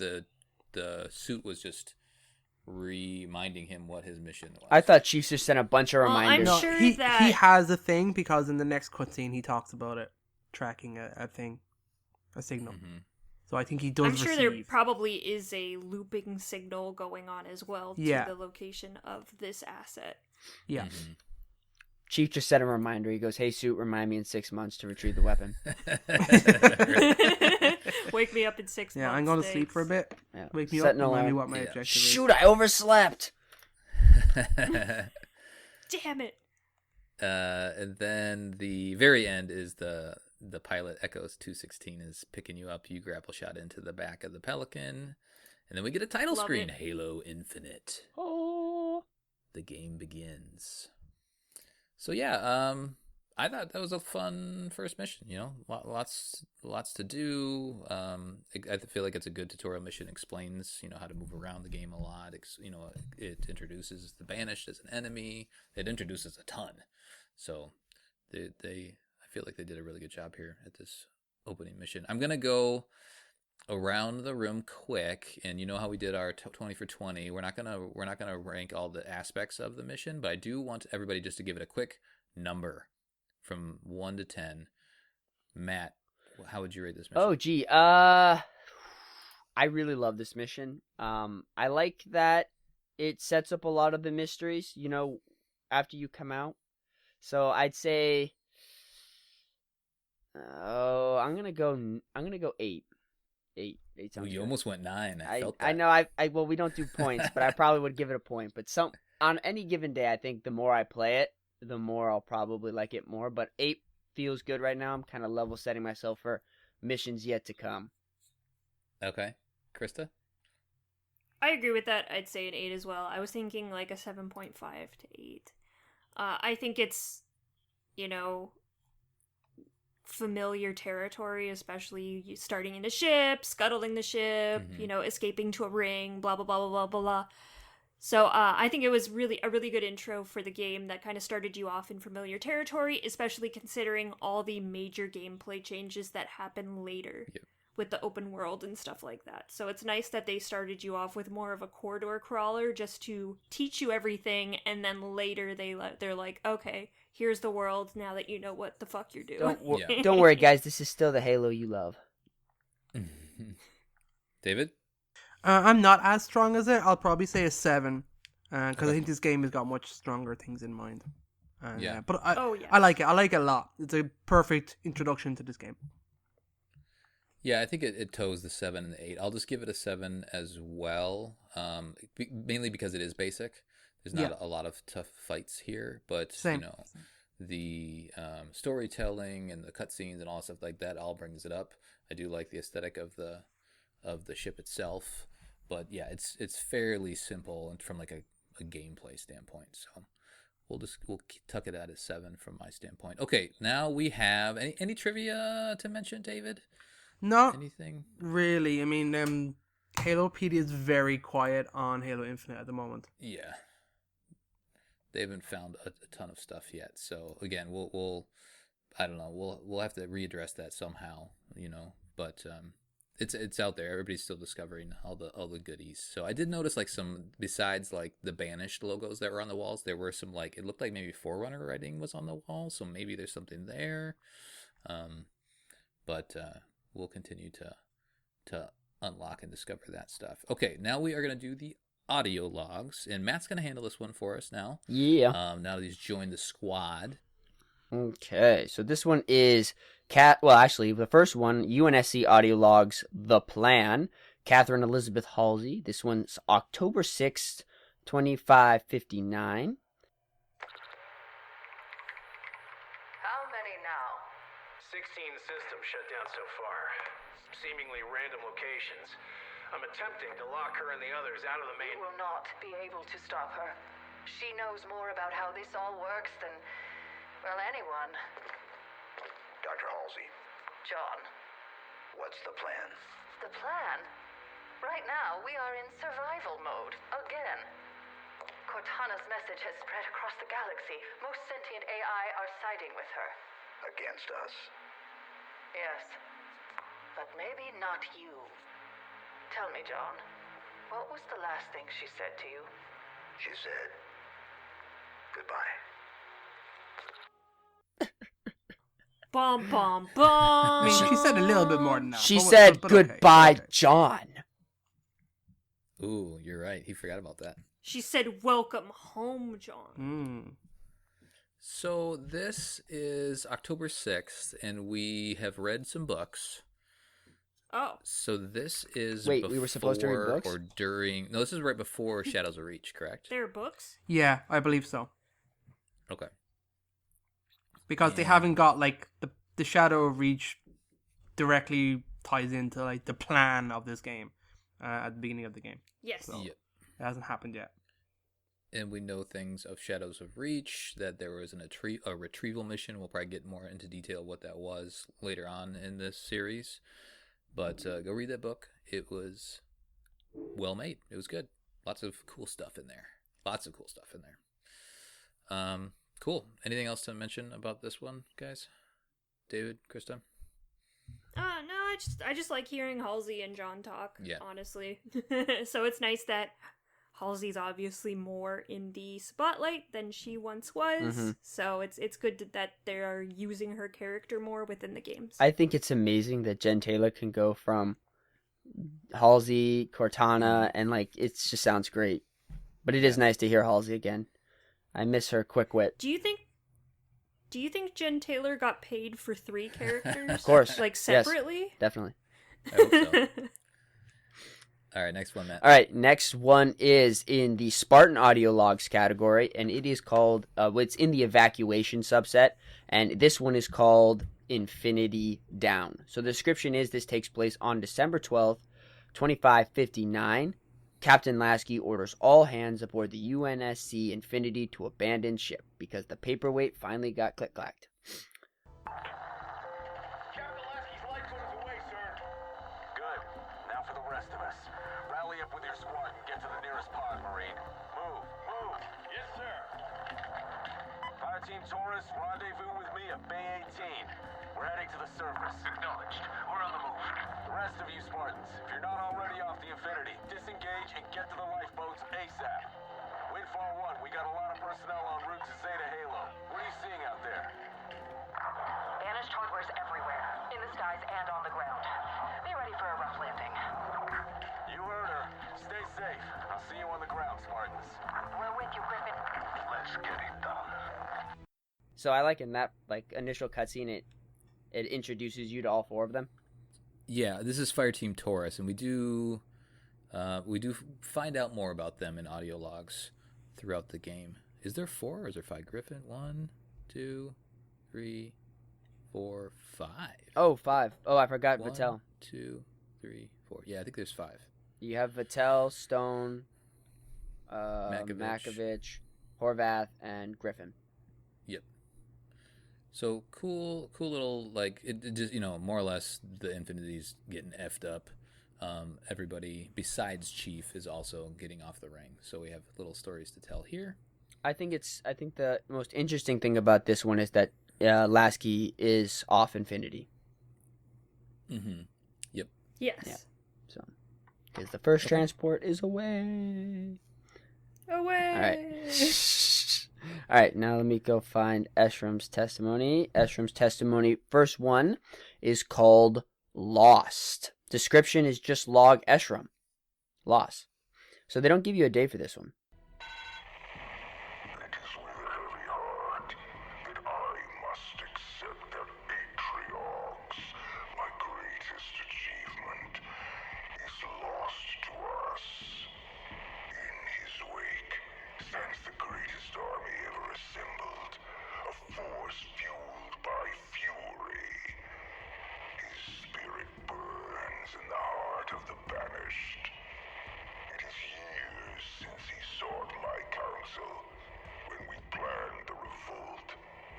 the suit was just reminding him what his mission was. I thought Chief just sent a bunch of reminders. I'm sure he that he has a thing because in the next cutscene he talks about it tracking a thing, a signal. Mm-hmm. So I think he does. I'm sure there probably is a looping signal going on as well to the location of this asset. Yeah. Mm-hmm. Chief just sent a reminder. He goes, "Hey, suit, remind me in 6 months to retrieve the weapon." Wake me up in 6 months. Yeah, I'm going to sleep for a bit. Yeah. Wake me up and remind me what my objective is. Shoot, I overslept. Damn it. And then the very end is the pilot Echoes 216 is picking you up. You grapple shot into the back of the Pelican. And then we get a title screen. Halo Infinite. Oh. The game begins. So yeah, I thought that was a fun first mission. You know, lots to do. I feel like it's a good tutorial mission. Explains how to move around the game a lot. It introduces the Banished as an enemy. It introduces a ton. So I feel like they did a really good job here at this opening mission. I'm gonna go around the room quick, and you know how we did our 20 for 20. We're not gonna rank all the aspects of the mission, but I do want everybody just to give it a quick number from 1 to 10. Matt, how would you rate this mission? Oh, gee, I really love this mission. I like that it sets up a lot of the mysteries, after you come out. So I'd say, I'm gonna go 8. 8 sounds You good. almost went 9. I felt that. I know. Well, we don't do points, but I probably would give it a point. But on any given day, I think the more I play it, the more I'll probably like it more. But 8 feels good right now. I'm kind of level setting myself for missions yet to come. Okay, Krista. I agree with that. I'd say an 8 as well. I was thinking like a 7.5 to 8. I think it's, familiar territory, especially starting in a ship, scuttling the ship, escaping to a ring, blah, blah, blah, blah, blah, blah. So I think it was really a really good intro for the game that kind of started you off in familiar territory, especially considering all the major gameplay changes that happen later with the open world and stuff like that. So it's nice that they started you off with more of a corridor crawler just to teach you everything, and then later they're like, okay, here's the world now that you know what the fuck you're doing. Don't worry, guys. This is still the Halo you love. David? I'm not as strong as it. I'll probably say a 7. Because I think this game has got much stronger things in mind. But I like it. I like it a lot. It's a perfect introduction to this game. Yeah, I think it toes the 7 and the 8. I'll just give it a 7 as well, mainly because it is basic. There's not a lot of tough fights here, but the storytelling and the cutscenes and all that stuff like that all brings it up. I do like the aesthetic of the ship itself, but yeah, it's fairly simple and from like a gameplay standpoint. So we'll tuck it at a 7 from my standpoint. Okay, now we have any trivia to mention, David? Not anything really. I mean, Halopedia is very quiet on Halo Infinite at the moment. Yeah, they haven't found a ton of stuff yet. So again, we'll I don't know. We'll have to readdress that somehow, But it's out there. Everybody's still discovering all the goodies. So I did notice like some, besides like the banished logos that were on the walls, there were some like, it looked like maybe Forerunner writing was on the wall. So maybe there's something there. But we'll continue to unlock and discover that stuff. Okay, now we are gonna do the audio logs, and Matt's gonna handle this one for us now. Yeah. Now that he's joined the squad. Okay, so this one is actually, the first one, UNSC Audio Logs, The Plan, Catherine Elizabeth Halsey. This one's October 6th, 2559. How many now? 16 systems shut down so far. Seemingly random locations. I'm attempting to lock her and the others out of the main... You will not be able to stop her. She knows more about how this all works than, well, anyone. Dr. Halsey, John, what's the plan? the plan? Right now, we are in survival mode, again. Cortana's message has spread across the galaxy. Most sentient AI are siding with her. Against us. Yes. But maybe not you. Tell me, John, what was the last thing she said to you? She said, goodbye. Bum, bum, I bum. mean, she said a little bit more than that. She but- said but okay, goodbye, okay. John. Ooh, you're right. He forgot about that. She said, "Welcome home, John." Mm. So this is October 6th, and we have read some books. Oh, So this is Wait, we were supposed to read before books? or during... No, this is right before Shadows of Reach, correct? there are books. Yeah, I believe so. Okay. Because they Yeah. haven't got like the Shadow of Reach directly ties into like the plan of this game at the beginning of the game. Yes. So- Yep. It hasn't happened yet. And we know things of Shadows of Reach, that there was a retrieval mission. We'll probably get more into detail what that was later on in this series. But go read that book. It was well made. It was good. Lots of cool stuff in there. Cool. Anything else to mention about this one, guys? David, Krista? No, I just like hearing Halsey and John talk. Yeah. Honestly, so it's nice that Halsey's obviously more in the spotlight than she once was. Mhm. So it's good that they're using her character more within the games. I think it's amazing that Jen Taylor can go from Halsey, Cortana, and like it just sounds great. But it is nice to hear Halsey again. I miss her quick wit. Do you think Jen Taylor got paid for 3 characters? Of course. Like Yes. separately? Definitely. I hope so. All right, next one, Matt. All right, next one is in the Spartan audio logs category, and it is called, it's in the evacuation subset, and this one is called Infinity Down. So the description is this takes place on December 12th, 2559. Captain Lasky orders all hands aboard the UNSC Infinity to abandon ship because the paperweight finally got click-clacked. Captain Lasky's lifeboat is away, sir. Good. Now for the rest of us. Rally up with your squad and get to the nearest pod, Marine. Move. Yes, sir. Fire Team Taurus, rendezvous with me at Bay 18. We're heading to the surface. Acknowledged. We're on the move. The rest of you Spartans, if you're not already off the Infinity, disengage and get to the lifeboats ASAP. Windfall 1, we got a lot of personnel en route to Zeta Halo. What are you seeing out there? Banished hardware's everywhere, in the skies and on the ground. Be ready for a rough landing. You heard her. Stay safe. I'll see you on the ground, Spartans. We're with you, Griffin. Let's get it done. So I like in that initial cutscene, it introduces you to all 4 of them. Yeah, this is Fireteam Taurus, and we do find out more about them in audio logs throughout the game. Is there 4 or is there 5? Griffin, 1, 2, 3, 4, 5. Oh, 5. Oh, I forgot 1, Vattel. 2, 3, 4. Yeah, I think there's 5. You have Vattel, Stone, Makovich. Makovich, Horvath, and Griffin. Yep. So cool little it just more or less the Infinity's getting effed up. Everybody besides Chief is also getting off the ring. So we have little stories to tell here. I think the most interesting thing about this one is that Lasky is off Infinity. Mm-hmm. Yep. Yes. Yeah. So, because the first transport is away. Away. All right. All right. Now let me go find Eshrom's testimony. Eshrom's testimony, first one, is called Lost. Description is just log Eshrom. Lost. So they don't give you a date for this one. It is with a heavy heart that I must accept that Atriox, my greatest achievement, is lost to us. In his wake stands the greatest army ever assembled, a force fueled by fury. His spirit burns in the heart of the banished. It is years since he sought my counsel when we planned the revolt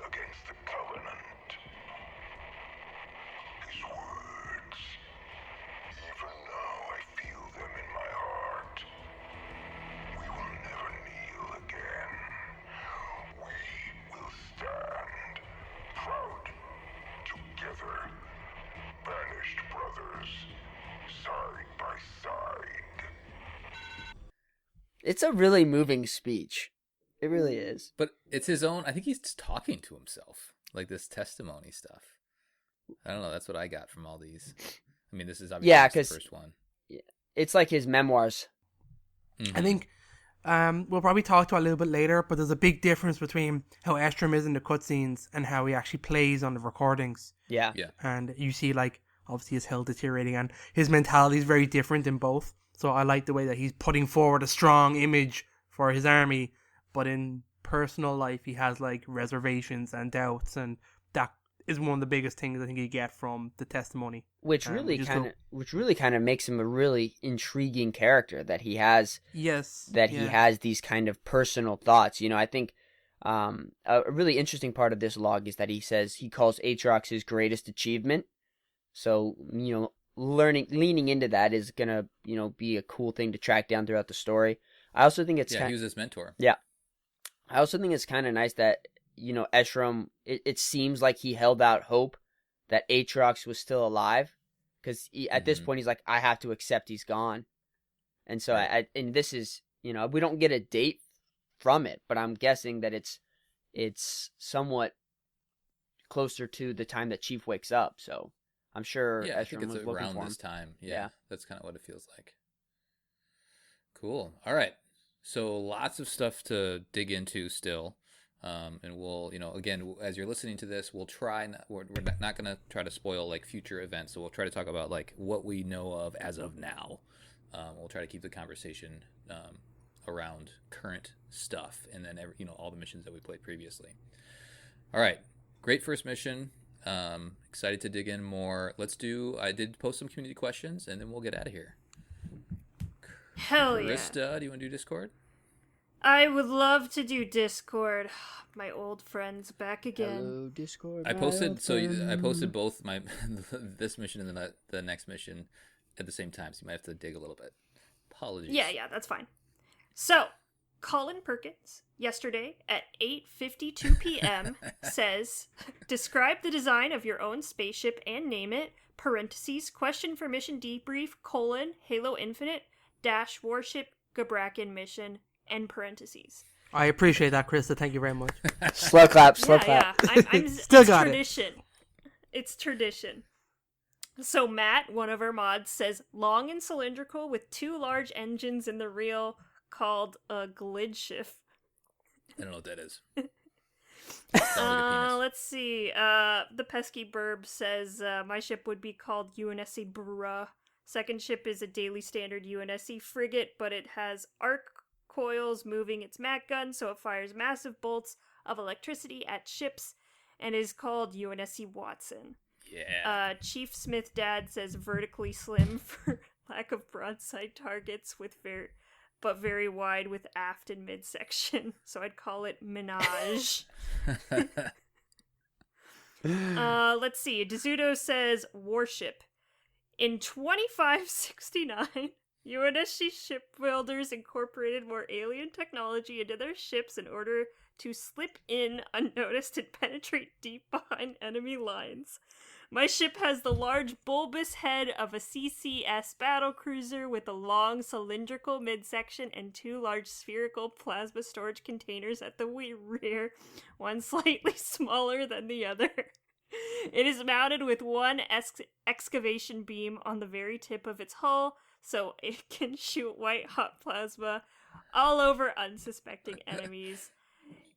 against the Covenant. His words, even now I feel them in my heart. We will never kneel again. We will stand proud together, banished brothers, side by side. It's a really moving speech. It really is. But it's his own. I think he's just talking to himself, like this testimony stuff. I don't know. That's what I got from all these. I mean, this is obviously Yeah, just the 'cause- first one. It's like his memoirs. Mhm. I think we'll probably talk to it a little bit later, but there's a big difference between how Estrom is in the cutscenes and how he actually plays on the recordings. Yeah. Yeah. And you see, like, obviously his health deteriorating, and his mentality is very different in both. So I like the way that he's putting forward a strong image for his army, but in personal life he has like reservations and doubts, and that is one of the biggest things I think you get from the testimony. Which really just kind of makes him a really intriguing character, that he has Yes. he has these kind of personal thoughts. You know, I think a really interesting part of this log is that he says he calls Aatrox his greatest achievement. So, you know, leaning into that is gonna, you know, be a cool thing to track down throughout the story. I also think it's Yeah, he was his mentor. yeah. I also think it's kind of nice that, you know, Eshrom, it seems like he held out hope that Aatrox was still alive, because at this Mhm. point he's like, I have to accept he's gone. And so, Right. and this is, you know, we don't get a date from it, but I'm guessing that it's somewhat closer to the time that Chief wakes up. So I'm sure Yeah, I think Eshrom it's was looking around for him. this time. Yeah, Yeah. that's kind of what it feels like. Cool. All right. So lots of stuff to dig into still. And we'll, you know, again, as you're listening to this, we'll try, we're not going to try to spoil like future events. So we'll try to talk about like what we know of as of now. We'll try to keep the conversation around current stuff, and then you know, all the missions that we played previously. All right, great first mission. Excited to dig in more. I did post some community questions, and then we'll get out of here. Hell yeah. Krista, do you want to do Discord? I would love to do Discord. My old friends back again. Hello, Discord. I my posted old I friend. posted both my this mission and the next mission at the same time, so you might have to dig a little bit. Apologies. Yeah, that's fine. So, Colin Perkins, yesterday at 8:52 p.m. says, describe the design of your own spaceship and name it, parentheses, question for Mission Debrief, : Halo Infinite, - Warship, Gbraakon mission, end parentheses. I appreciate that, Krista. Thank you very much. Slow clap, slow clap. I'm Still it's got it. tradition. It's tradition. So Matt, one of our mods, says long and cylindrical with two large engines in the reel called a glidship. I don't know what that is. Sounds like a penis. Let's see. The pesky burb says my ship would be called UNSC Bruh. Second ship is a daily standard UNSC frigate, but it has arc coils moving its MAC gun, so it fires massive bolts of electricity at ships, and is called UNSC Watson. Yeah. Chief Smith Dad says vertically slim for lack of broadside targets, with very wide with aft and midsection. So I'd call it Minaj. Let's see. Dezudo says Warship. In 2569, UNSC shipbuilders incorporated more alien technology into their ships in order to slip in unnoticed and penetrate deep behind enemy lines. My ship has the large bulbous head of a CCS battlecruiser with a long cylindrical midsection and 2 large spherical plasma storage containers at the rear, one slightly smaller than the other. It is mounted with one excavation beam on the very tip of its hull, so it can shoot white hot plasma all over unsuspecting enemies.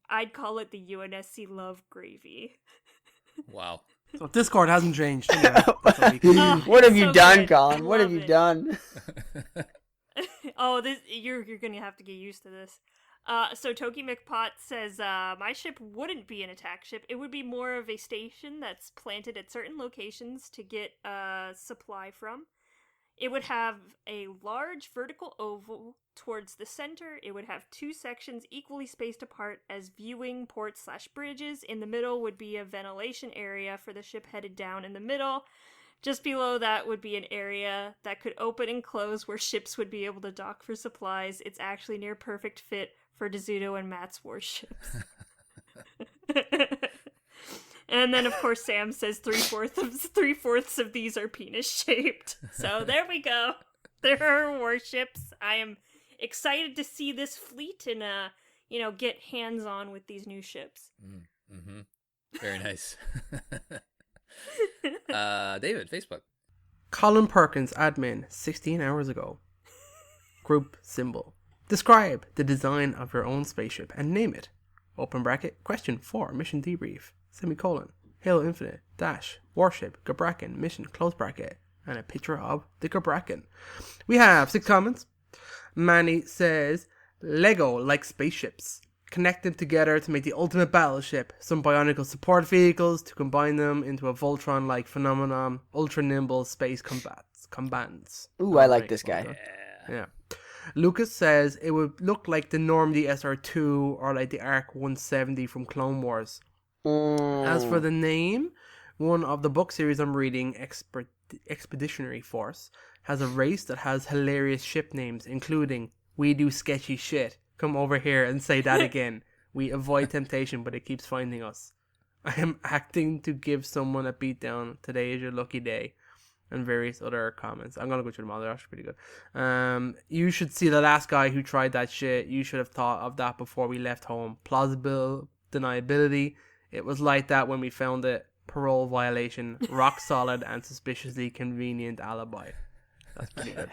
I'd call it the UNSC Love Gravy. Wow. So Discord hasn't changed. That's all we can do. What have you so done, good. Colin? I What have love you it. done? Oh, this you're gonna have to get used to this. So Toki McPot says, my ship wouldn't be an attack ship. It would be more of a station that's planted at certain locations to get supply from. It would have a large vertical oval towards the center. It would have 2 sections equally spaced apart as viewing ports/bridges. In the middle would be a ventilation area for the ship headed down in the middle. Just below that would be an area that could open and close where ships would be able to dock for supplies. It's actually near perfect fit for DeZuto and Matt's warships. And then, of course, Sam says 3/4 of these are penis-shaped. So there we go. There are warships. I am excited to see this fleet and, get hands-on with these new ships. Mm-hmm. Very nice. David, Facebook. Colin Perkins, admin, 16 hours ago. Group symbol. Describe the design of your own spaceship and name it. Open bracket, question 4, mission debrief, semicolon, Halo Infinite, dash, Warship, Gbraakon, mission, close bracket, and a picture of the Gbraakon. We have 6 comments. Manny says, Lego like spaceships. Connect them together to make the ultimate battleship. Some bionicle support vehicles to combine them into a Voltron-like phenomenon. Ultra nimble space combatants. Ooh, I like this guy. Yeah. Lucas says it would look like the Normandy SR2 or like the Arc 170 from Clone Wars. As for the name, one of the book series I'm reading, Expeditionary Force, has a race that has hilarious ship names, including We Do Sketchy Shit. Come over here and say that again. We avoid temptation, but it keeps finding us. I am acting to give someone a beatdown. Today is your lucky day. And various other comments. I'm going to go through them all. They're actually pretty good. You should see the last guy who tried that shit. You should have thought of that before we left home. Plausible deniability. It was like that when we found it. Parole violation. Rock solid and suspiciously convenient alibi. That's pretty good.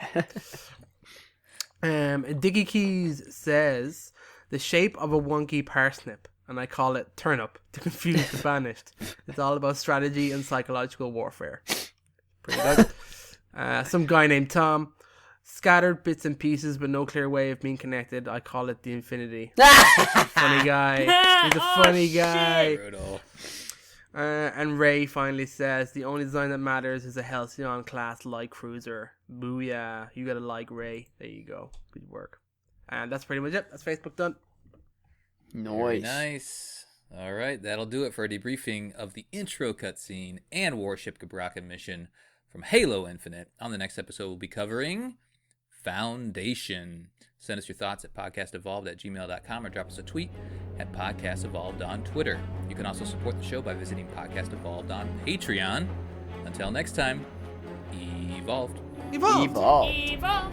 Diggy Keys says, the shape of a wonky parsnip. And I call it turnip to confuse the banished. It's all about strategy and psychological warfare. Pretty good. Some guy named Tom. Scattered bits and pieces but no clear way of being connected. I call it the Infinity. Funny guy. He's a funny guy. Brutal. And Ray finally says, the only design that matters is a Halcyon class light cruiser. Booyah. You gotta like Ray. There you go. Good work. And that's pretty much it. That's Facebook done. Very Nice. nice. All right, that'll do it for a debriefing of the intro cutscene and Warship Gbraakon mission from Halo Infinite. On the next episode, we'll be covering Foundation. Send us your thoughts at podcastevolved@gmail.com or drop us a tweet at podcastevolved on Twitter. You can also support the show by visiting Podcast Evolved on Patreon. Until next time, evolved. Evolve. Evolved. Evolve!